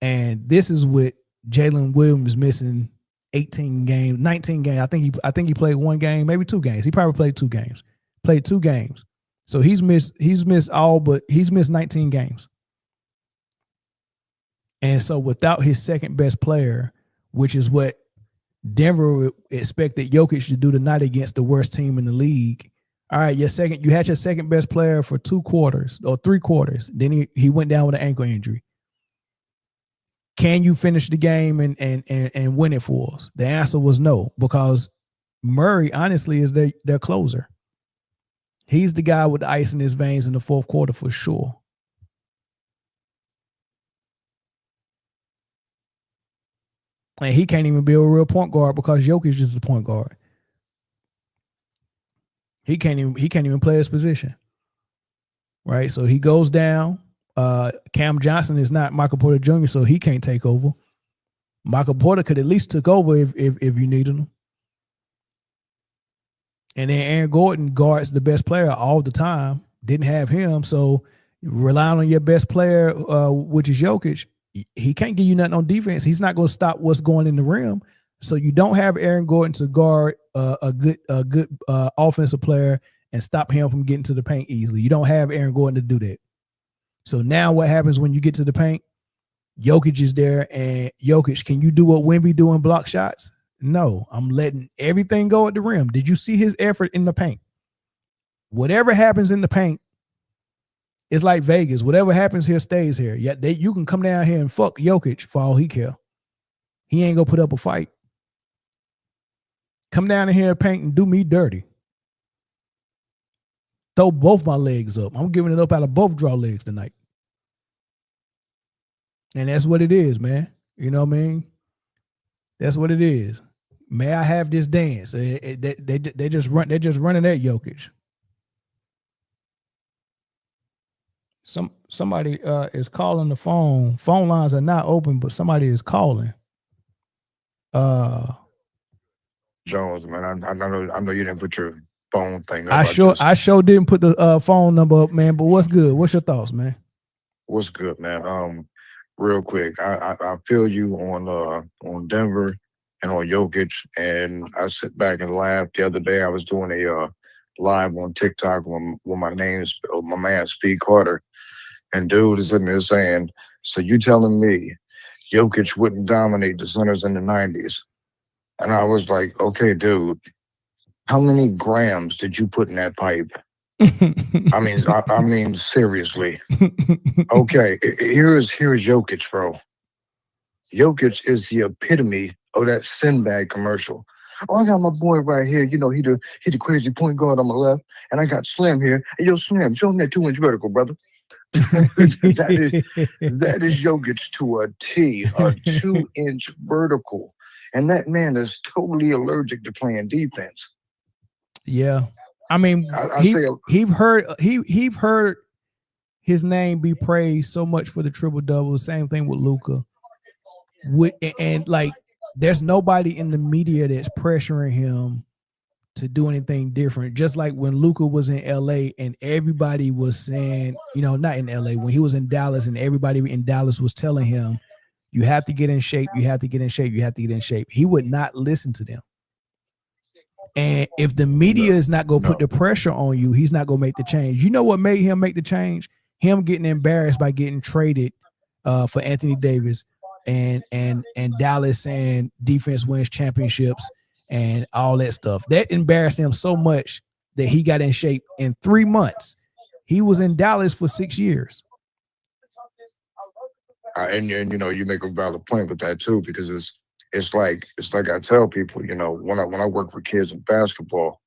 And this is with Jalen Williams missing 18 games, 19 games. I think he played one game, maybe 2 games. He probably played 2 games. Played 2 games. So he's missed 19 games. And so without his second best player, which is what Denver expected Jokic to do tonight against the worst team in the league. All right, you had your second best player for 2 quarters or 3 quarters. Then he went down with an ankle injury. Can you finish the game and win it for us? The answer was no, because Murray honestly is their closer. He's the guy with the ice in his veins in the fourth quarter for sure. And he can't even be a real point guard because Jokic is the point guard. He can't even play his position. Right? So he goes down. Cam Johnson is not Michael Porter Jr., so he can't take over. Michael Porter could at least took over if you needed him. And then Aaron Gordon guards the best player all the time. Didn't have him, so relying on your best player, which is Jokic, he can't give you nothing on defense. He's not going to stop what's going in the rim. So you don't have Aaron Gordon to guard a good offensive player and stop him from getting to the paint easily. You don't have Aaron Gordon to do that. So now what happens when you get to the paint? Jokic is there, and Jokic, can you do what Wemby do and block shots? No, I'm letting everything go at the rim. Did you see his effort in the paint? Whatever happens in the paint, it's like Vegas. Whatever happens here stays here. Yeah, you can come down here and fuck Jokic for all he care. He ain't gonna put up a fight. Come down in here and paint and do me dirty. Throw both my legs up. I'm giving it up out of both draw legs tonight. And that's what it is, man. You know what I mean? That's what it is. May I have this dance? They just running at Jokic. Somebody is calling the phone. Phone lines are not open, but somebody is calling.
Jones, man, I know you didn't put your phone thing up.
I sure didn't put the phone number up, man. But what's good? What's your thoughts, man?
What's good, man? Real quick, I feel you on Denver and on Jokic, and I sit back and laugh. The other day I was doing a live on TikTok when my man Speed Carter, and dude is in there saying, "So you telling me Jokic wouldn't dominate the centers in the 90s?" And I was like, "Okay, dude, how many grams did you put in that pipe?" I mean, seriously. Okay, here's Jokic, bro. Jokic is the epitome of that Sinbad commercial. Oh, I got my boy right here. You know, he the crazy point guard on my left, and I got Slim here. Hey, yo, Slim, show him that 2-inch vertical, brother. that is Jokic to a T, a 2-inch vertical, and that man is totally allergic to playing defense.
Yeah. I mean, he've heard his name be praised so much for the triple double. Same thing with Luka. And like, there's nobody in the media that's pressuring him to do anything different. Just like when Luka was in LA and everybody was saying, not in LA, when he was in Dallas and everybody in Dallas was telling him, you have to get in shape, you have to get in shape, you have to get in shape. He would not listen to them. And if the media is not going to put the pressure on you, he's not going to make the change. You know what made him make the change? Him getting embarrassed by getting traded for Anthony Davis and Dallas saying defense wins championships and all that stuff. That embarrassed him so much that he got in shape in 3 months. He was in Dallas for 6 years.
And you make a valid point with that too, because it's like I tell people, when I work with kids in basketball,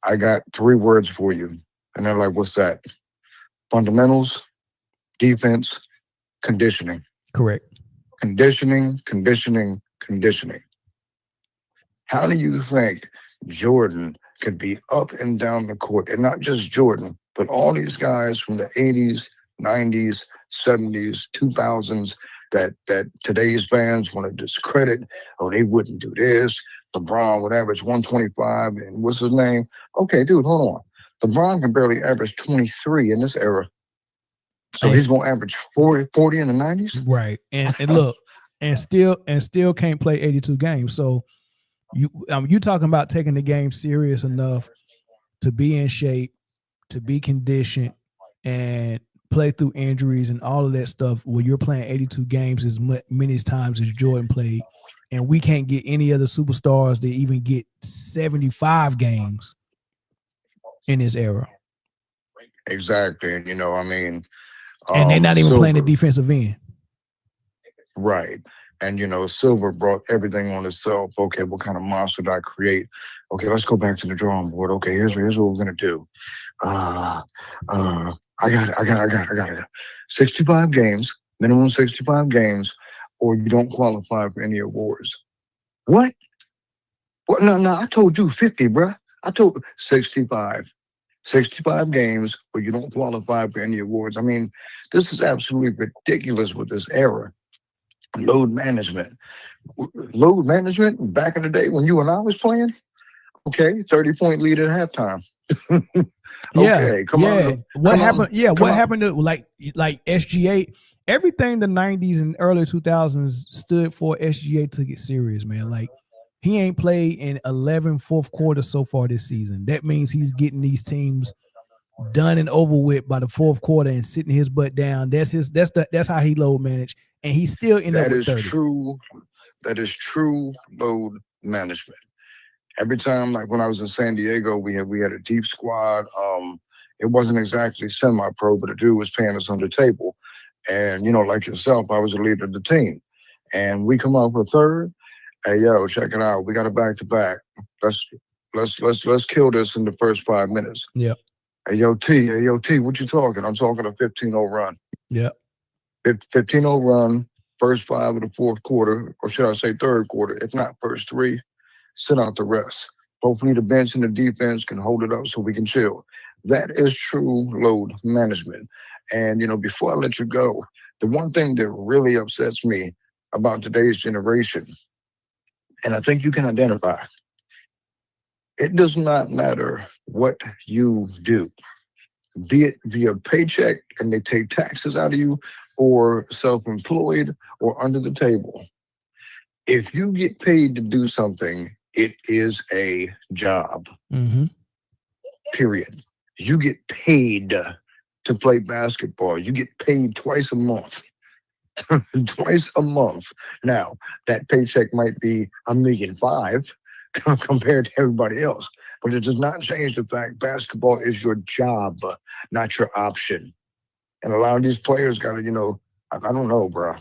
I got 3 words for you: And they're like, what's that? Fundamentals, defense, conditioning.
Correct.
Conditioning. How do you think Jordan could be up and down the court? And not just Jordan, but all these guys from the 80s, 90s, 70s, 2000s that today's fans want to discredit. Oh, they wouldn't do this. LeBron would average 125. And what's his name? Okay, dude, hold on. LeBron can barely average 23 in this era. So he's going to average 40 in the 90s?
Right. And look, and still can't play 82 games. So you talking about taking the game serious enough to be in shape, to be conditioned, and play through injuries and all of that stuff where you're playing 82 games as many times as Jordan played, and we can't get any other superstars to even get 75 games in this era.
Exactly. And, I mean...
and they're not even playing the defensive end.
Right. And, Silver brought everything on himself. Okay, what kind of monster did I create? Okay, let's go back to the drawing board. Okay, here's what we're going to do. I got it. 65 games, minimum 65 games, or you don't qualify for any awards. What? No, I told you 50, bruh. I told 65. 65 games, but you don't qualify for any awards. I mean, this is absolutely ridiculous with this era. Load management back in the day when you and I was playing. Okay, 30-point lead at halftime. Okay, come on.
What happened? Yeah, what happened to like SGA? Everything the 90s and early 2000s stood for, SGA took it serious, man. Like, he ain't played in 11 fourth quarters so far this season. That means he's getting these teams done and over with by the fourth quarter and sitting his butt down. That's how he load manage, and he's still in there with 30.
That is true load management. Every time, like when I was in San Diego, we had a deep squad. It wasn't exactly semi-pro, but a dude was paying us on the table. And like yourself, I was the leader of the team. And we come out for third. Hey, yo, check it out. We got a back-to-back. Let's kill this in the first 5 minutes.
Yeah.
Hey, yo, T, what you talking? I'm talking a 15-0 run.
Yeah.
15-0 run, first 5 of the fourth quarter, or should I say third quarter, if not first 3, sit out the rest. Hopefully the bench and the defense can hold it up so we can chill. That is true load management. And, before I let you go, the one thing that really upsets me about today's generation, and I think you can identify, it does not matter what you do, be it via paycheck and they take taxes out of you, or self-employed or under the table. If you get paid to do something, it is a job.
Mm-hmm.
Period. You get paid to play basketball. You get paid twice a month. Twice a month. Now, that paycheck might be $1.5 million compared to everybody else, but it does not change the fact basketball is your job, not your option. And a lot of these players got to, I don't know, bro.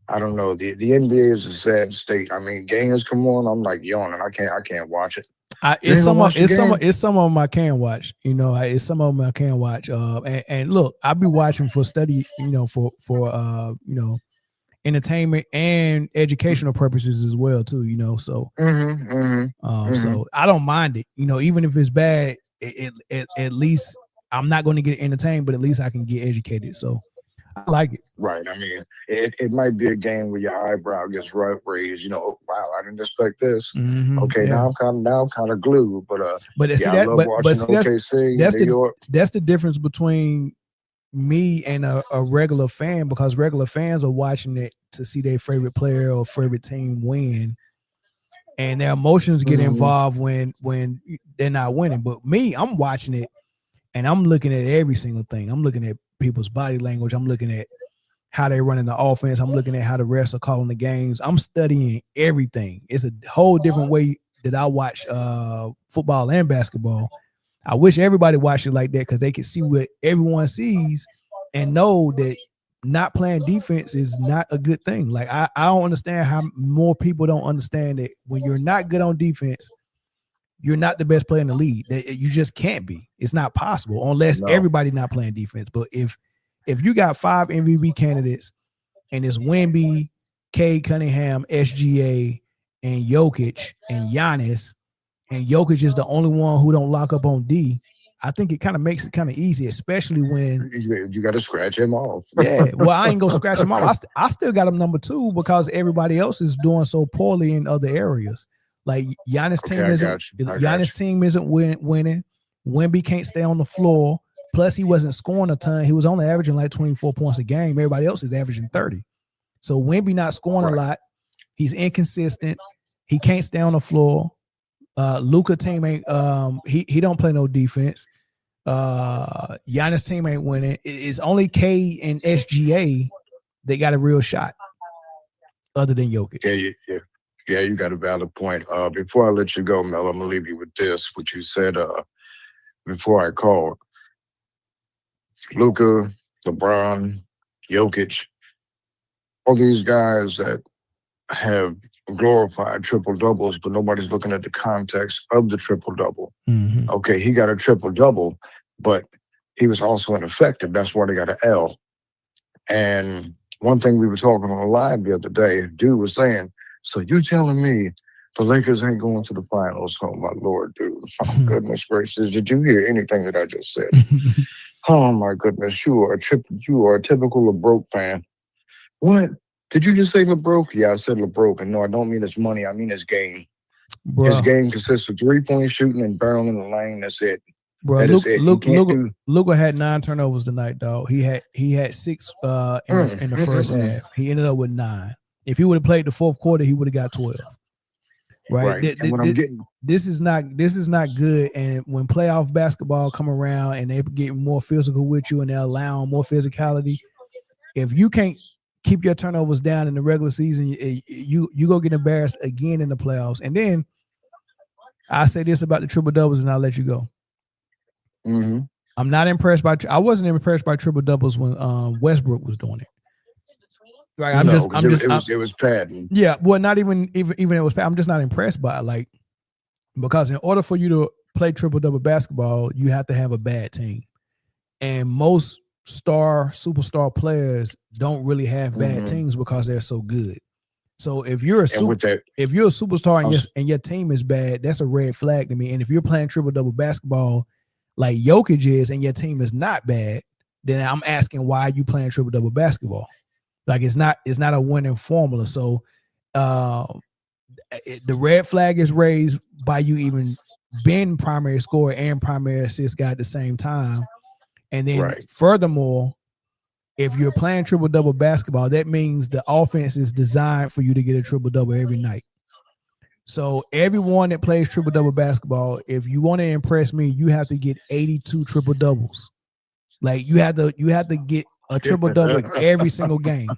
I don't know. The NBA is a sad state. I mean, games come on, I'm like yawning. I can't watch it.
It's some of them I can watch. It's some of them I can watch. And look, I'll be watching for study, for entertainment and educational purposes as well too. So so I don't mind it. Even if it's bad, at least I'm not going to get entertained, but at least I can get educated. So I like it.
Right. I mean, it might be a game where your eyebrow gets raised. Wow, I didn't expect this.
Mm-hmm,
okay,
yeah.
now I'm kind of glued. But
that's the difference between me and a regular fan, because regular fans are watching it to see their favorite player or favorite team win, and their emotions get involved when they're not winning. But me, I'm watching it and I'm looking at every single thing. I'm looking at people's body language. I'm looking at how they're running the offense. I'm looking at how the refs are calling the games. I'm studying everything. It's a whole different way that I watch football and basketball. I wish everybody watched it like that, because they can see what everyone sees and know that not playing defense is not a good thing. Like, I don't understand how more people don't understand that when you're not good on defense, you're not the best player in the league. You just can't be. It's not possible unless everybody not playing defense. But if you got 5 MVP candidates and it's Wemby, Cade Cunningham, SGA, and Jokic and Giannis, and Jokic is the only one who don't lock up on D, I think it kind of makes it kind of easy, especially when
you got to scratch him off.
Yeah, well, I ain't gonna scratch him off. I still got him number 2 because everybody else is doing so poorly in other areas. Like Giannis' team isn't winning. Wemby can't stay on the floor. Plus, he wasn't scoring a ton. He was only averaging like 24 points a game. Everybody else is averaging 30. So Wemby not scoring a lot. He's inconsistent. He can't stay on the floor. Luka team ain't he don't play no defense. Giannis team ain't winning. It's only K and SGA they got a real shot other than Jokic.
Yeah, you got a valid point. Before I let you go, Mel, I'm gonna leave you with this, what you said before I called. Luka, LeBron, Jokic, all these guys that have glorified triple doubles, but nobody's looking at the context of the triple double.
Mm-hmm.
Okay, he got a triple double, but he was also ineffective. That's why they got an L. And one thing we were talking on live the other day, dude was saying, so you telling me the Lakers ain't going to the finals? Oh my Lord, dude. Oh, goodness gracious. Did you hear anything that I just said? Oh my goodness, you are a typical LeBroke fan. What? Did you just say LeBroke? Yeah, I said LeBroke. And no, I don't mean his money. I mean his game. Bruh. His game consists of 3-point shooting and barreling the lane. That's it.
Bro, Luka had 9 turnovers tonight, dog. He had 6 in the first half. He ended up with 9. If he would have played the fourth quarter, he would have got 12. Right. This is not good. And when playoff basketball come around and they get more physical with you and they're allowing more physicality, if you can't keep your turnovers down in the regular season, you go get embarrassed again in the playoffs. And then I say this about the triple doubles, and I'll let you go.
Mm-hmm.
I'm not impressed by. I wasn't impressed by triple doubles when Westbrook was doing it. Right,
it was padding.
Yeah, well, not even it was padding. I'm just not impressed by it, like, because in order for you to play triple double basketball, you have to have a bad team, and most superstar players don't really have bad teams because they're so good. So if you're a superstar and your team is bad, that's a red flag to me. And if you're playing triple double basketball like Jokic is and your team is not bad, then I'm asking why are you playing triple double basketball? Like it's not a winning formula. So the red flag is raised by you even being primary scorer and primary assist guy at the same time. And then furthermore, if you're playing triple double basketball, that means the offense is designed for you to get a triple double every night. So everyone that plays triple double basketball, if you want to impress me, you have to get 82 triple doubles. Like you have to get a triple double every single game.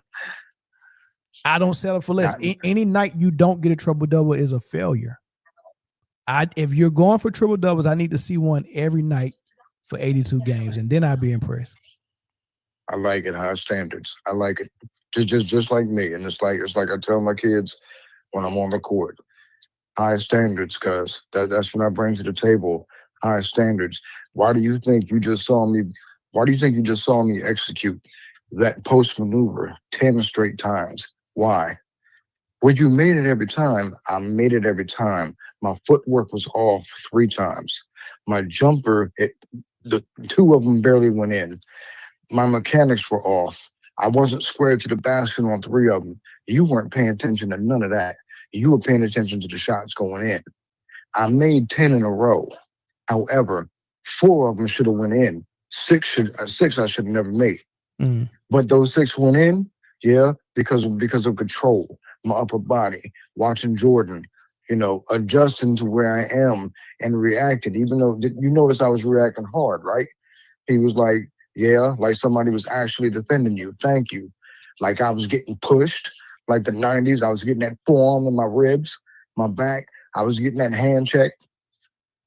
I don't settle for less. Any night you don't get a triple double is a failure. If you're going for triple doubles, I need to see one every night for 82 games, and then I'd be impressed.
I like it, high standards. I like it. Just like me. And it's like I tell my kids when I'm on the court. High standards, because that's what I bring to the table. High standards. Why do you think you just saw me execute that post maneuver 10 straight times? Why? Well, you made it every time. I made it every time. My footwork was off 3 times. My jumper, the 2 of them barely went in. My mechanics were off. I wasn't squared to the basket on 3 of them. You weren't paying attention to none of that. You were paying attention to the shots going in. I made 10 in a row. However, 4 of them should have went in. 6 I should have never made. But those 6 went in, because of control, my upper body, watching Jordan, adjusting to where I am and reacting. Even though you notice I was reacting hard, right? He was like, like somebody was actually defending you. Thank you. Like I was getting pushed, like the 90s. I was getting that forearm in my ribs, my back. I was getting that hand check.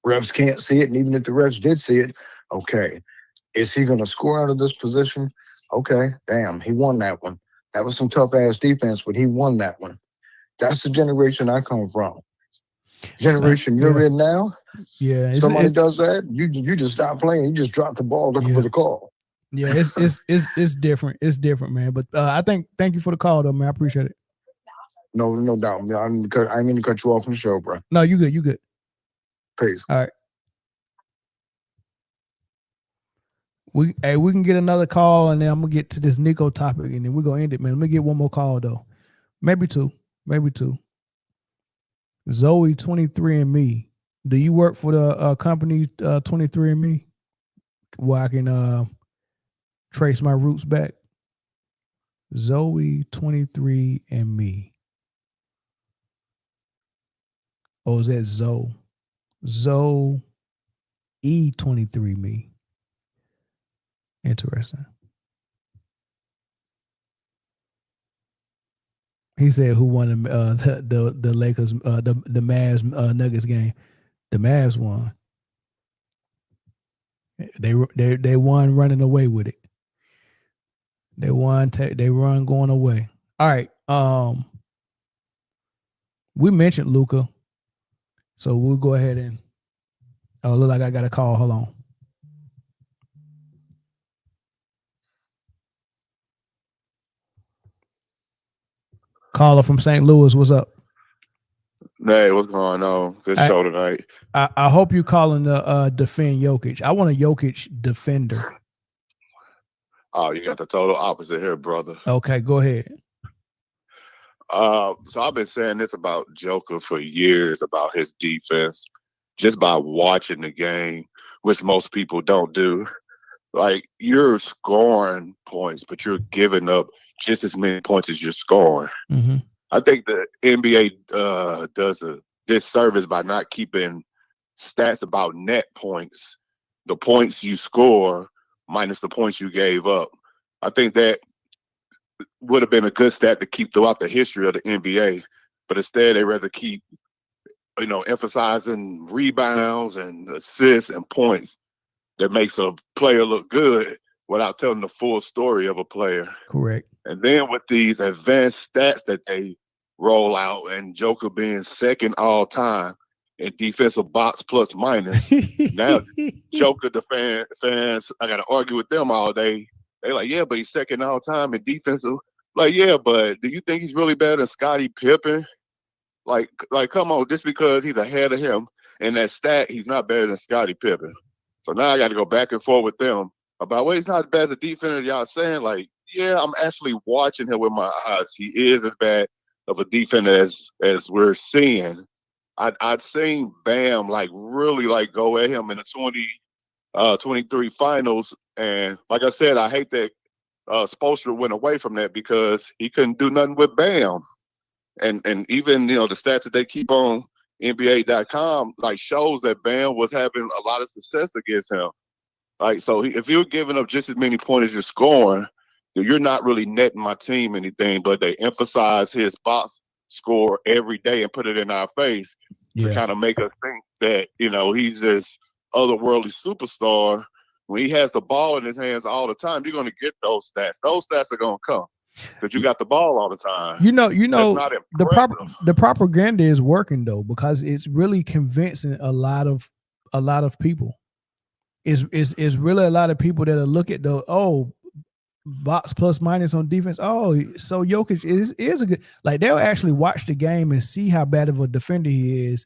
Refs can't see it, and even if the refs did see it, okay. Is he going to score out of this position? Okay, damn, he won that one. That was some tough-ass defense, but he won that one. That's the generation I come from. generation you're in now.
Yeah,
somebody does that, you just stop playing. You just drop the ball looking for the call.
Yeah, it's different. It's different, man. But thank you for the call, though, man. I appreciate it.
No doubt. I didn't mean to cut you off from the show, bro.
No, you good. You good.
Peace.
All right. We can get another call, and then I'm gonna get to this Nico topic, and then we're gonna end it, man. Let me get one more call though. Maybe two. Zoe 23andMe. Do you work for the company 23andMe? Where I can trace my roots back? Zoe 23andMe. Or is that Zoe? Zoe E23me. Interesting. He said, "Who won the Lakers the Mavs Nuggets game? The Mavs won. They won running away with it. They won. They run going away. All right. We mentioned Luka, so we'll go ahead and. Oh, look like I got a call. Hold on. Caller from St. Louis, what's up?
Hey, what's going on? Good show tonight.
I hope you're calling to defend Jokic. I want a Jokic defender.
Oh, you got the total opposite here, brother.
Okay, go ahead.
So I've been saying this about Joker for years, about his defense, just by watching the game, which most people don't do. Like, you're scoring points, but you're giving up just as many points as you're scoring.
Mm-hmm.
I think the NBA does a disservice by not keeping stats about net points, the points you score minus the points you gave up. I think that would have been a good stat to keep throughout the history of the NBA, but instead they rather keep, emphasizing rebounds and assists and points that makes a player look good without telling the full story of a player.
Correct.
And then with these advanced stats that they roll out, and Joker being second all time in defensive box plus minus, now Joker fans, I got to argue with them all day. They like, yeah, but he's second all time in defensive. Like, yeah, but do you think he's really better than Scottie Pippen? Like, come on, just because he's ahead of him in that stat, he's not better than Scottie Pippen. So now I got to go back and forth with them about, well, he's not as bad as a defender y'all saying. Like, yeah, I'm actually watching him with my eyes. He is as bad of a defender as we're seeing. I'd seen Bam really go at him in the 23 finals, and like I said, I hate that Spoelstra went away from that because he couldn't do nothing with Bam, and even the stats that they keep on NBA.com shows that Bam was having a lot of success against him. So if you're giving up just as many points as you're scoring, you're not really netting my team anything, but they emphasize his box score every day and put it in our face to kind of make us think that, he's this otherworldly superstar. When he has the ball in his hands all the time, you're going to get those stats. Those stats are going to come because you got the ball all the time.
The propaganda is working though, because it's really convincing a lot of people. It's really a lot of people that look at box plus minus on defense. Oh, so Jokic is a good, they'll actually watch the game and see how bad of a defender he is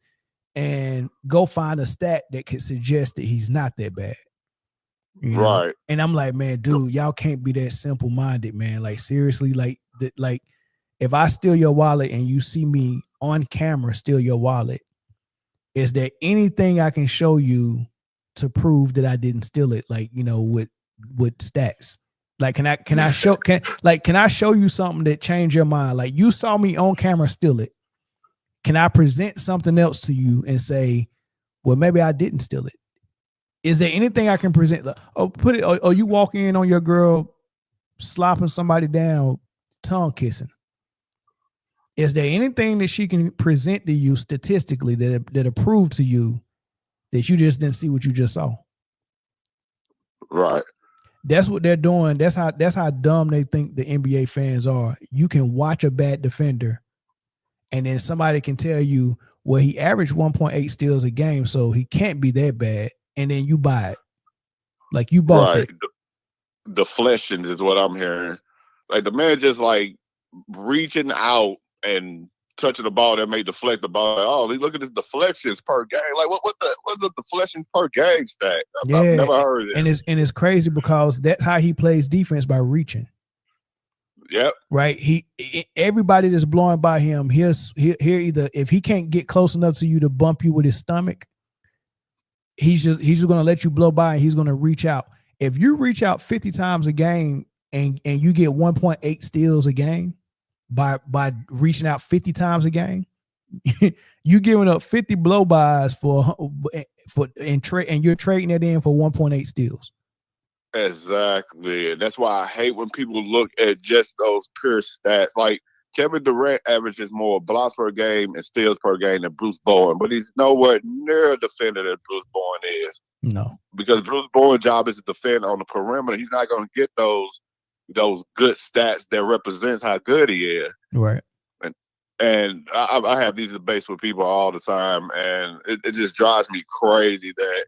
and go find a stat that could suggest that he's not that bad.
Right.
And I'm like, man, dude, y'all can't be that simple minded, man. Seriously, if I steal your wallet and you see me on camera steal your wallet, is there anything I can show you to prove that I didn't steal it? With stats. Can I show you something that changed your mind? You saw me on camera steal it. Can I present something else to you and say, well, maybe I didn't steal it? Is there anything I can present? You walk in on your girl slopping somebody down, tongue kissing. Is there anything that she can present to you statistically that prove to you that you just didn't see what you just saw?
Right.
That's what they're doing. That's how dumb they think the NBA fans are. You can watch a bad defender, and then somebody can tell you, Well, he averaged 1.8 steals a game, so he can't be that bad. And then you buy it. Like you bought it.
Deflections is what I'm hearing. Like the man just like reaching out and touching the ball that may deflect the ball. Like, oh, look at this deflections per game. Like what's the deflections per game stat? I've never heard it.
And it's crazy because that's how he plays defense, by reaching.
Yep.
Right. Everybody that's blowing by him, he'll either, if he can't get close enough to you to bump you with his stomach, he's just gonna let you blow by and he's gonna reach out. If you reach out 50 times a game and you get 1.8 steals a game by reaching out 50 times a game, you giving up 50 blow-bys and you're trading it in for 1.8 steals.
Exactly. That's why I hate when people look at just those pure stats. Like Kevin Durant averages more blocks per game and steals per game than Bruce Bowen, but he's nowhere near a defender that Bruce Bowen is.
No. Because
Bruce Bowen's job is to defend on the perimeter. He's not going to get those good stats that represents how good he is.
Right.
And I have these debates with people all the time, and it just drives me crazy that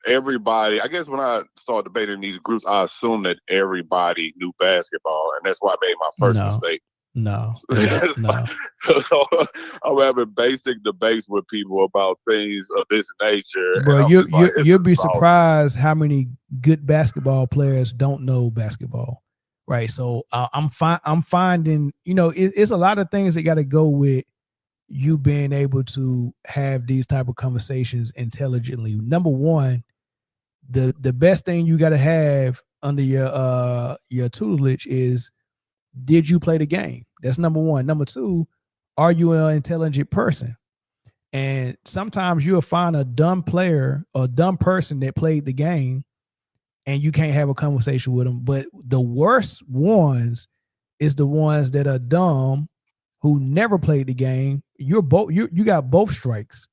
everybody, I guess when I started debating these groups, I assumed that everybody knew basketball, and that's why I made my first mistake.
No.
So I'm having basic debates with people about things of this nature.
Bro, you'll be surprised how many good basketball players don't know basketball, right? So I'm finding, it's a lot of things that got to go with you being able to have these type of conversations intelligently. Number one, the best thing you got to have under your tutelage is, did you play the game? That's number one. Number two, are you an intelligent person? And sometimes you'll find a dumb player or dumb person that played the game and you can't have a conversation with them. But the worst ones is the ones that are dumb who never played the game. You got both strikes,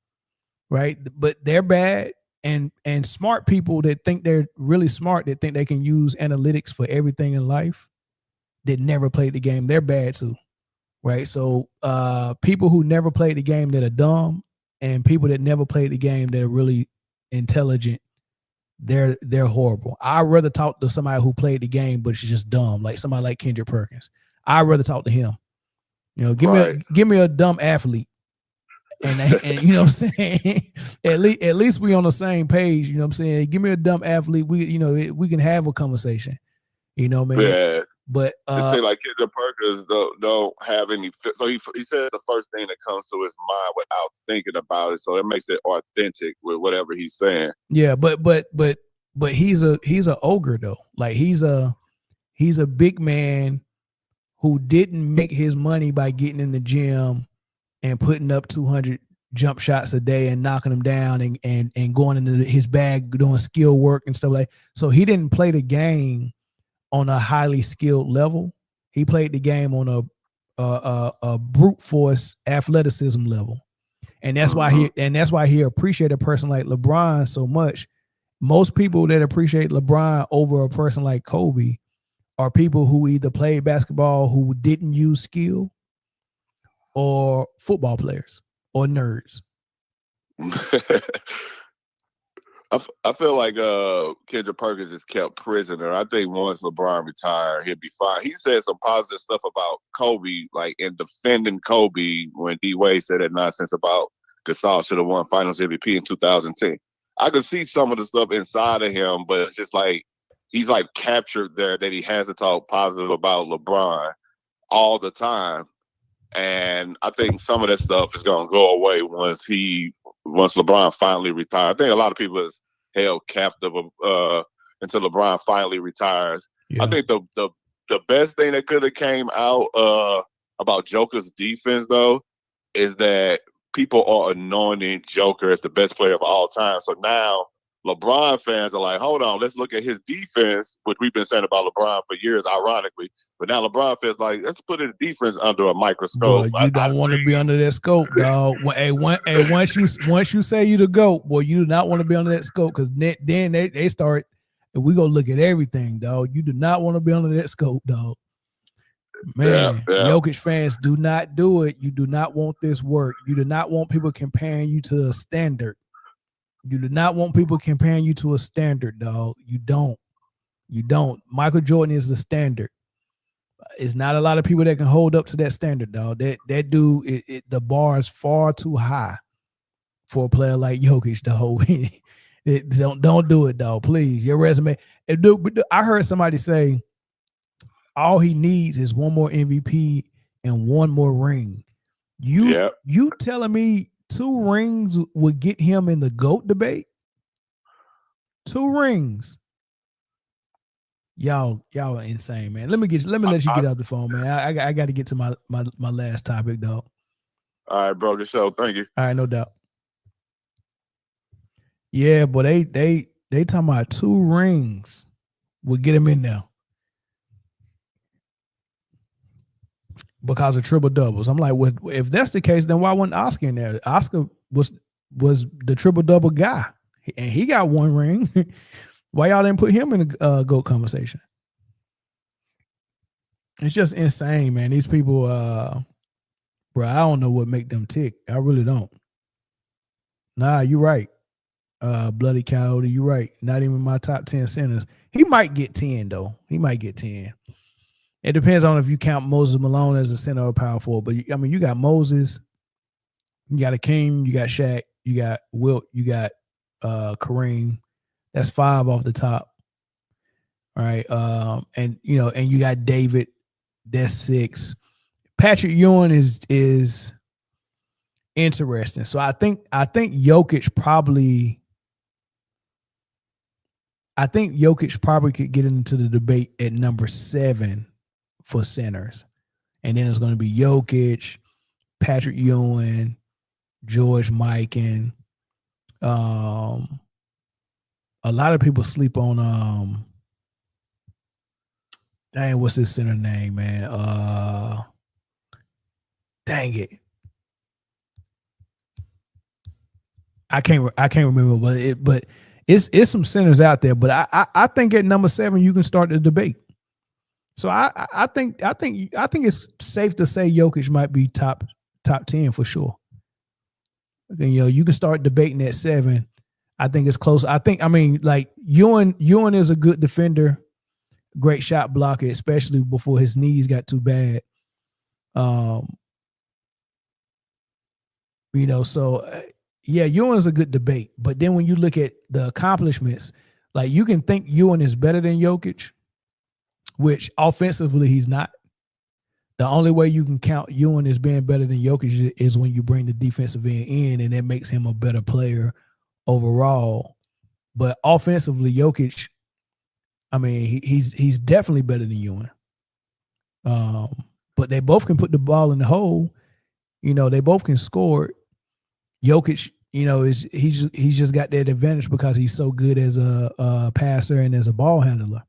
right? But they're bad. And smart people that think they're really smart, that think they can use analytics for everything in life, that never played the game, they're bad too, right? So people who never played the game that are dumb, and people that never played the game that are really intelligent, they're horrible. I'd rather talk to somebody who played the game but she's just dumb, like somebody like Kendrick Perkins. I'd rather talk to him. Give me a dumb athlete, and you know what I'm saying. at least we on the same page. You know what I'm saying. Give me a dumb athlete. We can have a conversation. Man.
Yeah.
But
it seems like Kendrick Perkins don't have any. So he said the first thing that comes to his mind without thinking about it. So it makes it authentic with whatever he's saying.
Yeah, but he's a ogre though. Like he's a big man who didn't make his money by getting in the gym and putting up 200 jump shots a day and knocking them down and going into his bag doing skill work and stuff like. So he didn't play the game on a highly skilled level. He played the game on a brute force athleticism level. And that's why he appreciated a person like LeBron so much. Most people that appreciate LeBron over a person like Kobe are people who either played basketball who didn't use skill, or football players or nerds.
I feel like Kendrick Perkins is kept prisoner. I think once LeBron retired, he'll be fine. He said some positive stuff about Kobe, like in defending Kobe when D Wade said that nonsense about Gasol should have won Finals MVP in 2010. I could see some of the stuff inside of him, but it's just like he's like captured there that he has to talk positive about LeBron all the time. And I think some of that stuff is going to go away once LeBron finally retires. I think a lot of people is held captive until LeBron finally retires. Yeah. I think the best thing that could have came out about Joker's defense, though, is that people are anointing Joker as the best player of all time. So now LeBron fans are like, hold on, let's look at his defense, which we've been saying about LeBron for years, ironically. But now LeBron fans like, let's put his defense under a microscope.
Bro, you don't want to be under that scope, dog. Once you say you the GOAT, boy, you do not want to be under that scope, because then they start, and we go look at everything, dog. You do not want to be under that scope, dog. Man,
Yeah.
Jokic fans, do not do it. You do not want this work. You do not want people comparing you to a standard. You do not want people comparing you to a standard, dog. You don't. You don't. Michael Jordan is the standard. It's not a lot of people that can hold up to that standard, dog. That dude, the bar is far too high for a player like Jokic to hold. Don't do it, dog. Please, your resume. I heard somebody say all he needs is one more MVP and one more ring. You telling me 2 rings would get him in the GOAT debate? 2 rings. Y'all are insane, man. Let me let you get out the phone, man. I got to get to my last topic, dog.
All right, bro. Good show. Thank you.
All right, no doubt. Yeah, but they talking about 2 rings would get him in there because of triple doubles. I'm like, well, if that's the case, then why wasn't Oscar in there? Oscar was the triple double guy, and he got 1 ring. Why y'all didn't put him in the GOAT conversation? It's just insane, man. These people, bro, I don't know what make them tick. I really don't. Nah, you're right. Bloody Coyote, you're right. Not even my top 10 centers. He might get 10, though. He might get 10. It depends on if you count Moses Malone as a center or power forward. But, I mean, you got Moses, you got Akeem, you got Shaq, you got Wilt, you got Kareem. That's 5 off the top. All right. And you got David. That's 6. Patrick Ewing is interesting. So I think Jokic probably could get into the debate at number 7 for centers. And then it's going to be Jokic, Patrick Ewing, George Mikan. A lot of people sleep on dang, what's his center name, man? Dang it. I can't remember, but it's some centers out there. But I think at number 7 you can start the debate. So I think it's safe to say Jokic might be top 10 for sure. And, you can start debating at 7. I think it's close. Ewing is a good defender, great shot blocker, especially before his knees got too bad. Ewing's a good debate. But then when you look at the accomplishments, like you can think Ewing is better than Jokic, which offensively he's not. The only way you can count Ewing as being better than Jokic is when you bring the defensive end in, and that makes him a better player overall. But offensively, Jokic, I mean, he's definitely better than Ewing. But they both can put the ball in the hole. They both can score. Jokic, he's just got that advantage because he's so good as a passer and as a ball handler,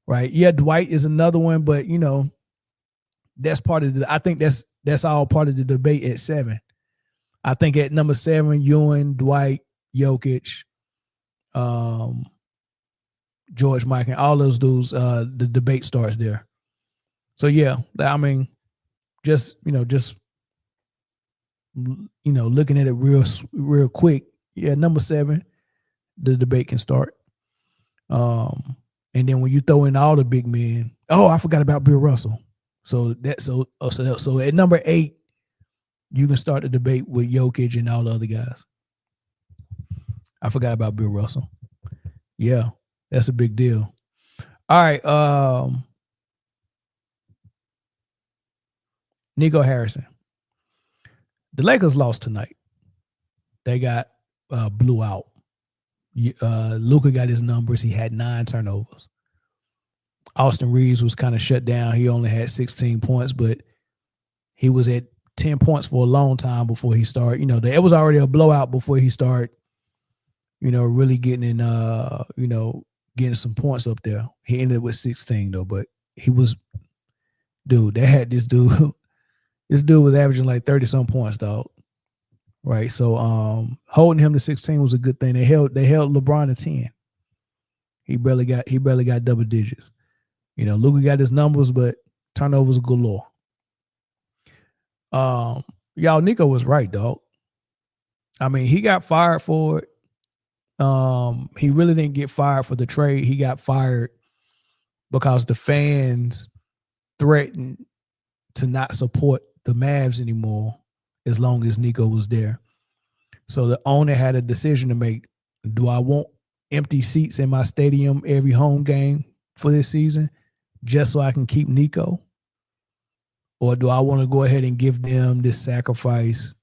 right? Yeah, Dwight is another one, but that's part of I think that's all part of the debate at 7. I think at number 7, Ewing, Dwight, Jokic, George Mikan, all those dudes, the debate starts there. So yeah, I mean, just looking at it real quick, yeah, number 7, the debate can start. And then when you throw in all the big men, I forgot about Bill Russell. So at number 8, you can start the debate with Jokic and all the other guys. I forgot about Bill Russell. Yeah, that's a big deal. All right. Nico Harrison. The Lakers lost tonight. They got blew out. Luka got his numbers. He had 9 turnovers. Austin Reeves was kind of shut down. He only had 16 points, but he was at 10 points for a long time before he started. It was already a blowout before he started, really getting in, getting some points up there. He ended with 16 though, but he was, they had this dude. This dude was averaging like 30-some points, dog. Right. So holding him to 16 was a good thing. They held LeBron to 10. He barely got double digits. Luka got his numbers, but turnovers galore. Y'all, Nico was right, dog. I mean, he got fired for it. He really didn't get fired for the trade. He got fired because the fans threatened to not support the Mavs anymore as long as Nico was there. So the owner had a decision to make. Do I want empty seats in my stadium every home game for this season just so I can keep Nico? Or do I want to go ahead and give them this sacrifice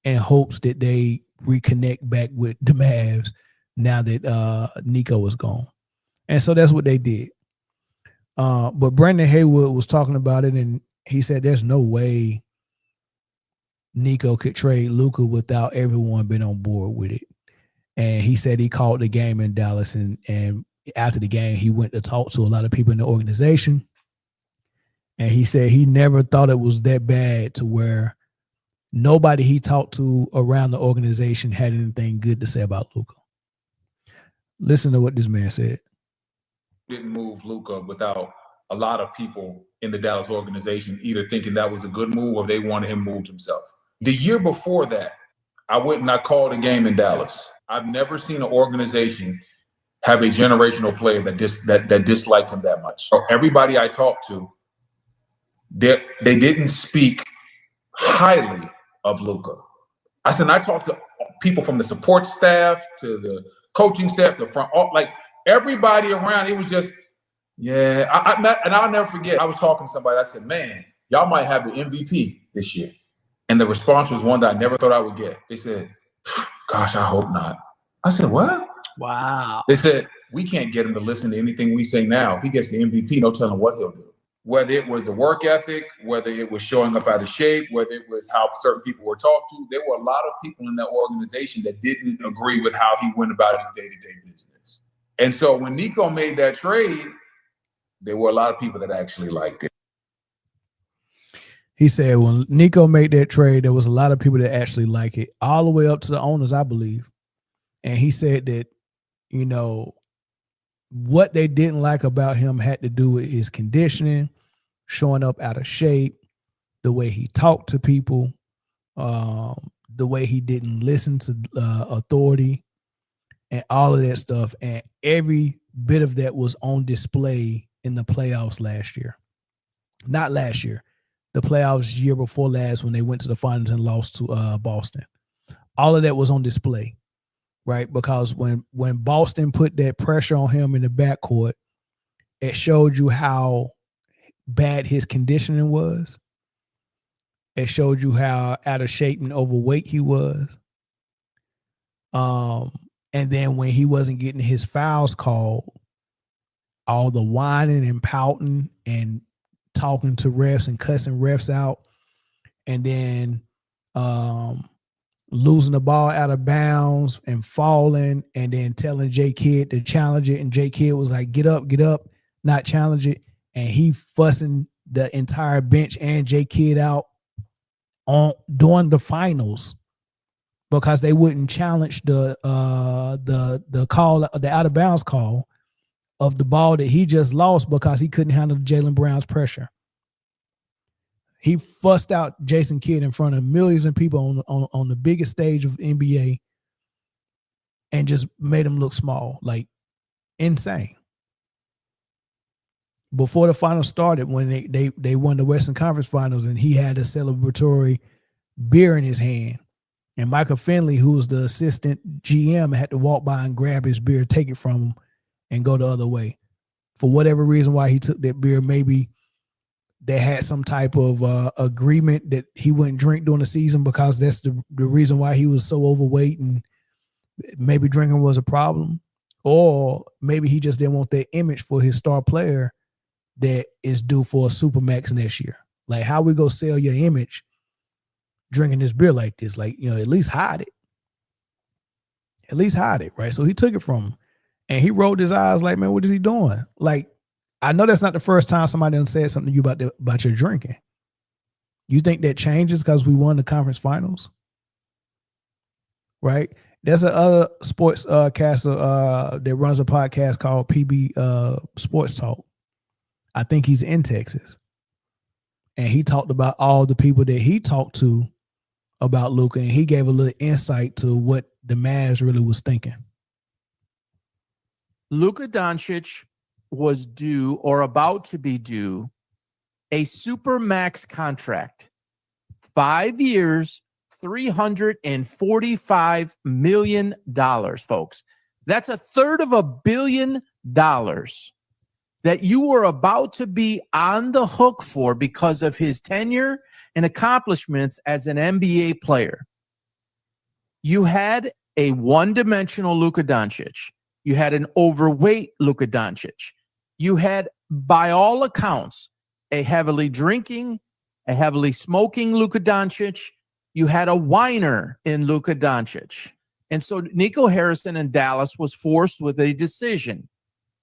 in hopes that they reconnect back with the Mavs now that Nico is gone? And so that's what they did. But Brandon Haywood was talking about it, and he said there's no way Nico could trade Luka without everyone being on board with it. And he said he called the game in Dallas, and after the game, he went to talk to a lot of people in the organization. And he said he never thought it was that bad to where nobody he talked to around the organization had anything good to say about Luka. Listen to what this man said.
Didn't move Luka without a lot of people in the Dallas organization either thinking that was a good move or they wanted him moved himself. The year before that, I went and I called a game in Dallas. I've never seen an organization have a generational player that disliked him that much. So everybody I talked to, they didn't speak highly of Luka. I talked to people from the support staff to the coaching staff, the front, like everybody around. It was just, yeah. I'll never forget. I was talking to somebody. I said, "Man, y'all might have the MVP this year." And the response was one that I never thought I would get. They said, "Gosh, I hope not." I said, "What?"
Wow.
They said, "We can't get him to listen to anything we say now. If he gets the MVP, no telling what he'll do." Whether it was the work ethic, whether it was showing up out of shape, whether it was how certain people were talked to, there were a lot of people in that organization that didn't agree with how he went about his day-to-day business. And so when Nico made that trade, there were a lot of people that actually liked it.
He said when Nico made that trade, there was a lot of people that actually like it, all the way up to the owners, I believe. And he said that, you know, what they didn't like about him had to do with his conditioning, showing up out of shape, the way he talked to people, the way he didn't listen to authority, and all of that stuff. And every bit of that was on display in the playoffs last year. Not last year. The playoffs year before last when they went to the finals and lost to Boston. All of that was on display, right? Because when Boston put that pressure on him in the backcourt, it showed you how bad his conditioning was. It showed you how out of shape and overweight he was. And then when he wasn't getting his fouls called, all the whining and pouting and talking to refs and cussing refs out, and then losing the ball out of bounds and falling, and then telling J Kidd to challenge it, and J Kidd was like, get up, not challenge it. And he fussing the entire bench and J Kidd out during the finals because they wouldn't challenge the call, the out of bounds call of the ball that he just lost because he couldn't handle Jaylen Brown's pressure. He fussed out Jason Kidd in front of millions of people on the biggest stage of NBA and just made him look small, like insane. Before the finals started, when they won the Western Conference Finals, and he had a celebratory beer in his hand, and Michael Finley, who was the assistant GM, had to walk by and grab his beer, take it from him, and go the other way. For whatever reason why he took that beer, maybe they had some type of agreement that he wouldn't drink during the season because that's the reason why he was so overweight, and maybe drinking was a problem. Or maybe he just didn't want that image for his star player that is due for a Supermax next year. Like, how we go sell your image drinking this beer like this? Like, you know, at least hide it. At least hide it, right? So he took it from him. And he rolled his eyes like, man, what is he doing? Like, I know that's not the first time somebody done said something to you about your drinking. You think that changes because we won the conference finals? Right? There's another sports caster that runs a podcast called PB Sports Talk. I think he's in Texas. and he talked about all the people that he talked to about Luka, and he gave a little insight to what the Mavs really was thinking.
Luka Doncic was due or about to be due a super max contract, 5 years, $345 million, folks. That's $350 million that you were about to be on the hook for because of his tenure and accomplishments as an NBA player. You had a one-dimensional Luka Doncic. You had an overweight Luka Doncic. You had, by all accounts, a heavily drinking, a heavily smoking Luka Doncic. You had a whiner in Luka Doncic. And so Nico Harrison in Dallas was forced with a decision.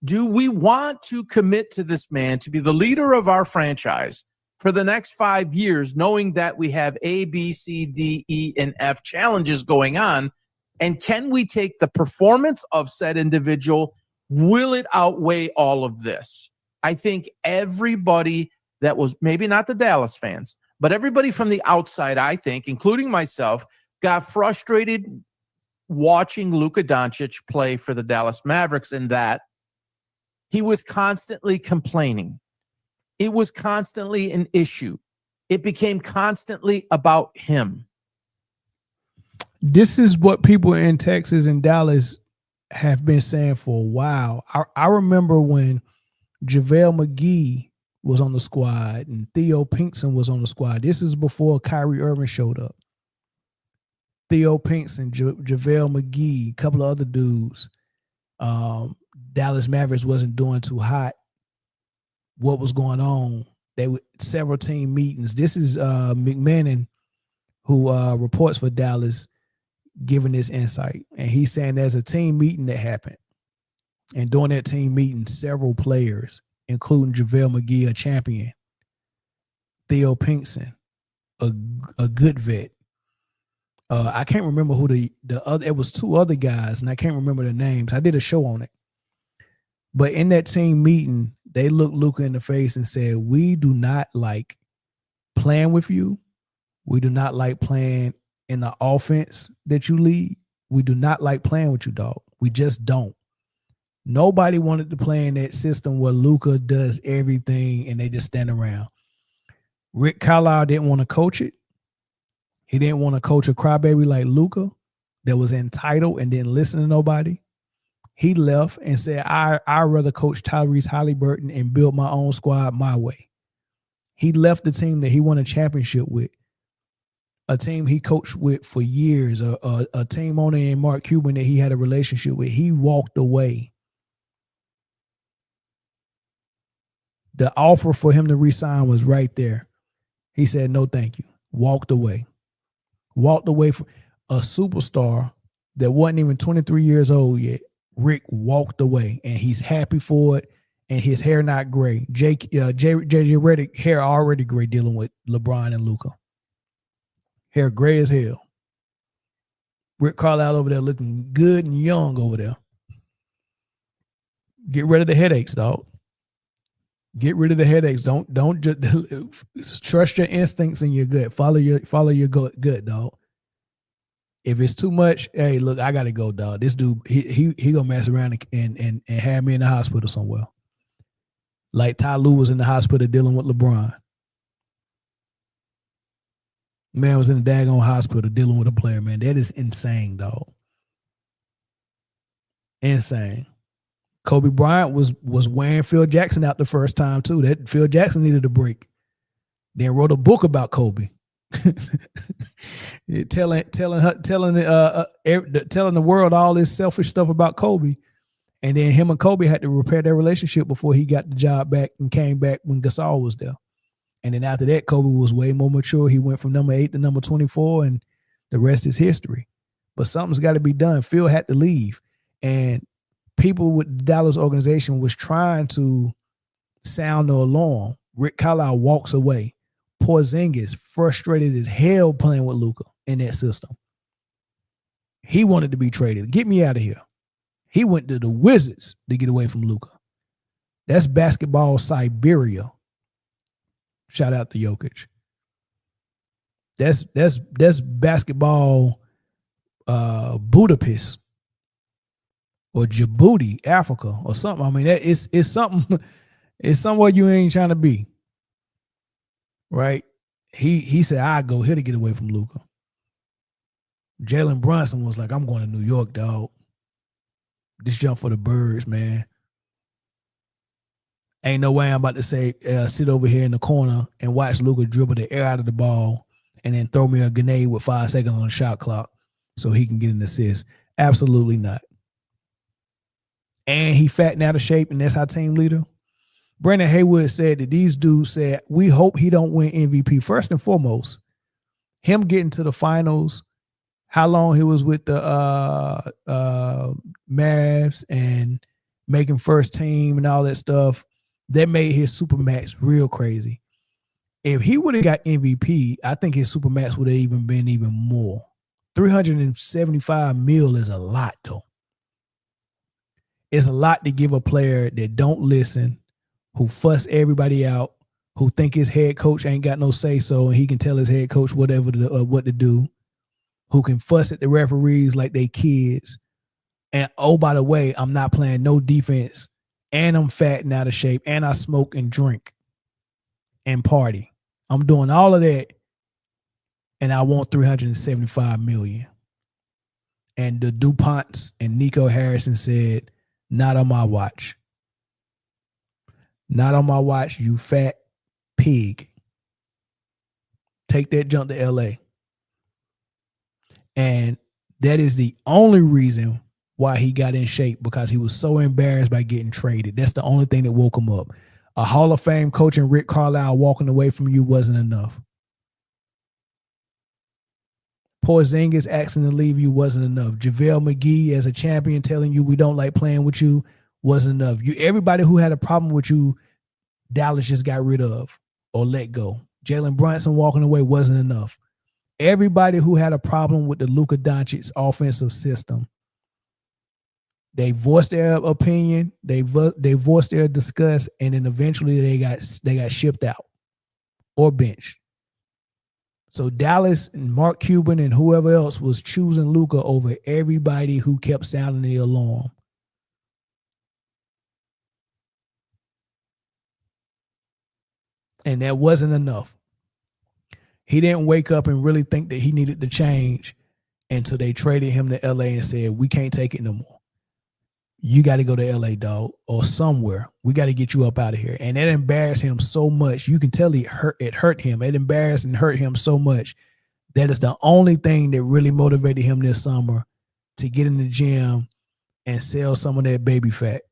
Do we want to commit to this man to be the leader of our franchise for the next 5 years, knowing that we have A, B, C, D, E, and F challenges going on? And can we take the performance of said individual? Will it outweigh all of this? I think everybody that was, maybe not the Dallas fans, but everybody from the outside, I think, including myself, got frustrated watching Luka Doncic play for the Dallas Mavericks in that he was constantly complaining. It was constantly an issue. It became constantly about him.
This is what people in Texas and Dallas have been saying for a while. I remember when JaVale McGee was on the squad and Theo Pinkston was on the squad. This is before Kyrie Irving showed up. Theo Pinkston, JaVale McGee, a couple of other dudes. Dallas Mavericks wasn't doing too hot. What was going on? They were several team meetings. This is McMahon, who reports for Dallas, giving this insight. And he's saying there's a team meeting that happened. And during that team meeting, several players, including JaVale McGee, a champion, Theo Pinkston, a good vet. I can't remember who the other, it was two other guys, and I can't remember their names. I did a show on it. But in that team meeting, they looked Luka in the face and said, we do not like playing with you. We do not like playing in the offense that you lead. We do not like playing with you, dog. We just don't. Nobody wanted to play in that system where Luka does everything and they just stand around. Rick Carlisle didn't want to coach it. He didn't want to coach a crybaby like Luka that was entitled and didn't listen to nobody. He left and said, I'd rather coach Tyrese Halliburton and build my own squad my way. He left the team that he won a championship with, a team he coached with for years, a team owner in Mark Cuban that he had a relationship with. He walked away. The offer for him to resign was right there. He said, no, thank you. Walked away. Walked away from a superstar that wasn't even 23 years old yet. Rick walked away, and he's happy for it, and his hair not gray. JJ Redick hair already gray dealing with LeBron and Luka. Hair gray as hell. Rick Carlisle over there looking good and young over there. Get rid of the headaches, dog. Get rid of the headaches. Don't just trust your instincts and your gut. Follow your gut, dog. If it's too much, hey, look, I gotta go, dog. This dude, he gonna mess around and have me in the hospital somewhere. Like Ty Lue was in the hospital dealing with LeBron. Man was in the daggone hospital dealing with a player, man. That is insane, dog. Insane. Kobe Bryant was wearing Phil Jackson out the first time too. That Phil Jackson needed a break. Then wrote a book about Kobe. telling the world all this selfish stuff about Kobe, and then him and Kobe had to repair their relationship before he got the job back and came back when Gasol was there. And then after that, Kobe was way more mature. He went from number 8 to number 24, and the rest is history. But something's got to be done. Phil had to leave, and people with the Dallas organization was trying to sound the alarm. Rick Carlisle walks away. Porzingis frustrated as hell playing with Luka in that system. He wanted to be traded. Get me out of here. He went to the Wizards to get away from Luka. That's basketball Siberia. Shout out to Jokic. That's basketball Budapest or Djibouti, Africa, or something. I mean, it's something. It's somewhere you ain't trying to be, right? He said, "I go here to get away from Luka." Jalen Brunson was like, "I'm going to New York, dog. This jump for the birds, man. Ain't no way I'm about to say sit over here in the corner and watch Luka dribble the air out of the ball and then throw me a grenade with 5 seconds on the shot clock so he can get an assist. Absolutely not." And he fattened out of shape, and that's our team leader. Brandon Haywood said that these dudes said, we hope he don't win MVP. First and foremost, him getting to the finals, how long he was with the Mavs and making first team and all that stuff, that made his supermax real crazy. If he would have got MVP, I think his supermax would have even been even more. 375 mil is a lot, though. It's a lot to give a player that don't listen, who fuss everybody out, who think his head coach ain't got no say so, and he can tell his head coach what to do, who can fuss at the referees like they kids. And oh, by the way, I'm not playing no defense, and I'm fat and out of shape, and I smoke and drink and party. I'm doing all of that, and I want $375 million. And the DuPonts and Nico Harrison said, not on my watch. Not on my watch, you fat pig. Take that jump to LA. And that is the only reason why he got in shape, because he was so embarrassed by getting traded. That's the only thing that woke him up. A Hall of Fame coach and Rick Carlisle walking away from you wasn't enough. Porzingis asking to leave you wasn't enough. JaVale McGee as a champion telling you we don't like playing with you wasn't enough. Everybody who had a problem with you, Dallas just got rid of or let go. Jalen Brunson walking away wasn't enough. Everybody who had a problem with the Luka Doncic offensive system, they voiced their opinion, they voiced their disgust, and then eventually they got shipped out or benched. So Dallas and Mark Cuban and whoever else was choosing Luka over everybody who kept sounding the alarm. And that wasn't enough. He didn't wake up and really think that he needed to change until they traded him to LA and said, we can't take it no more. You got to go to LA, dog, or somewhere. We got to get you up out of here. And that embarrassed him so much. You can tell it hurt him. It embarrassed and hurt him so much. That is the only thing that really motivated him this summer to get in the gym and sell some of that baby fat.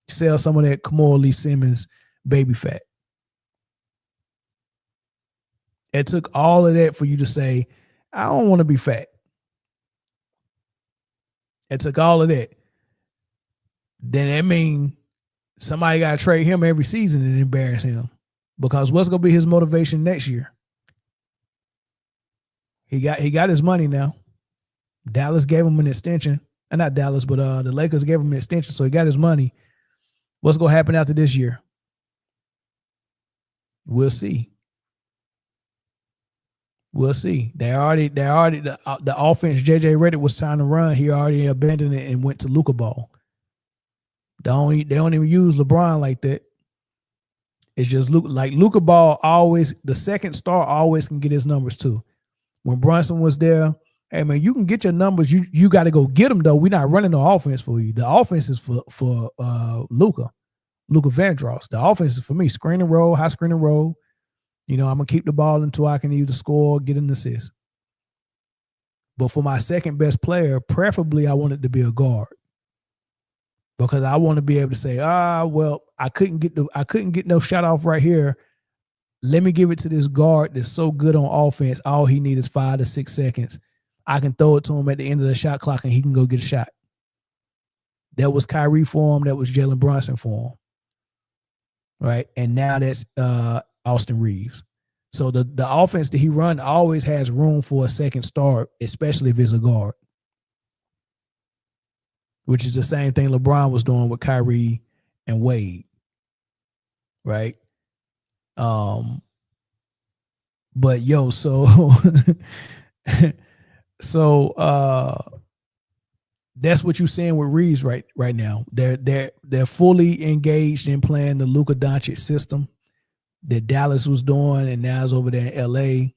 Sell some of that Kamora Lee Simmons baby fat. It took all of that for you to say, I don't want to be fat. It took all of that. Then that means somebody got to trade him every season and embarrass him. Because what's going to be his motivation next year? He got his money now. Dallas gave him an extension. And not Dallas, but the Lakers gave him an extension, so he got his money. What's going to happen after this year? We'll see. We'll see. They already the offense JJ Redick was trying to run. He already abandoned it and went to Luka ball. They don't even use LeBron like that. It's just Luka ball always, the second star always can get his numbers too. When Brunson was there, hey man, you can get your numbers. You got to go get them though. We're not running no offense for you. The offense is for Luka Vandross. The offense is for me. Screen and roll, high screen and roll. I'm gonna keep the ball until I can either score or get an assist. But for my second best player, preferably I want it to be a guard. Because I want to be able to say, well, I couldn't get no shot off right here. Let me give it to this guard that's so good on offense. All he needs is 5 to 6 seconds. I can throw it to him at the end of the shot clock and he can go get a shot. That was Kyrie for him. That was Jalen Brunson for him. Right? And now that's Austin Reeves. So the offense that he run always has room for a second start, especially if it's a guard. Which is the same thing LeBron was doing with Kyrie and Wade. Right? But yo, so that's what you're saying with Reeves right now. They're fully engaged in playing the Luka Doncic system that Dallas was doing, and now it's over there in LA.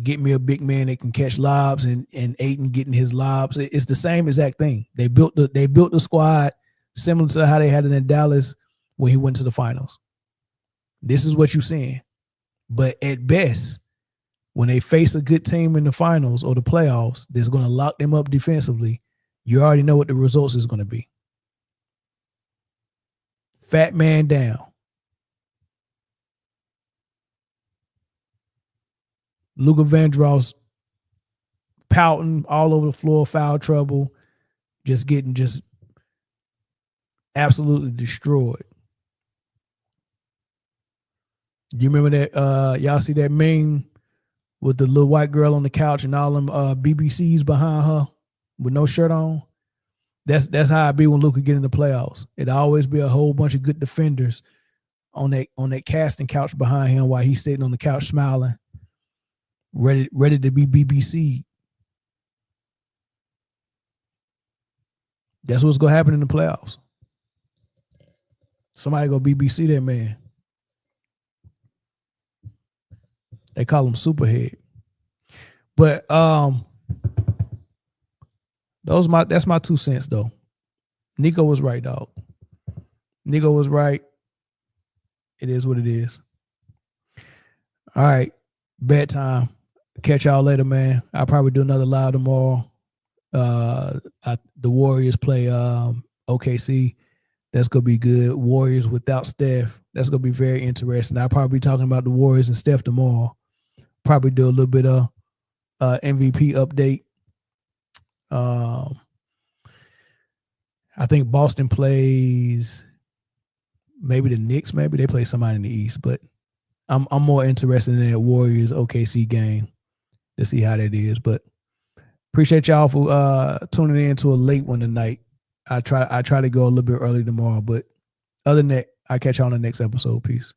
Get me a big man that can catch lobs, and Ayton getting his lobs. It's the same exact thing. They built the squad similar to how they had it in Dallas when he went to the finals. This is what you're seeing. But at best, when they face a good team in the finals or the playoffs that's going to lock them up defensively, you already know what the results is going to be. Fat man down. Luka Vandross pouting all over the floor, foul trouble, just getting absolutely destroyed. Do you remember that? Y'all see that meme with the little white girl on the couch and all them BBCs behind her with no shirt on? That's how it be when Luka get in the playoffs. It always be a whole bunch of good defenders on that casting couch behind him while he's sitting on the couch smiling, ready to be BBC. That's what's gonna happen in the playoffs. Somebody go BBC that man. They call him Superhead. But that's my 2 cents though. Nico was right, dog. Nico was right. It is what it is. All right. Bedtime. Catch y'all later, man. I'll probably do another live tomorrow. The Warriors play OKC. That's gonna be good. Warriors without Steph. That's gonna be very interesting. I'll probably be talking about the Warriors and Steph tomorrow. Probably do a little bit of MVP update. I think Boston plays maybe the Knicks. Maybe they play somebody in the East, but I'm more interested in that Warriors OKC game to see how that is. But appreciate y'all for tuning in to a late one tonight. I try to go a little bit early tomorrow, but other than that, I'll catch y'all on the next episode. Peace.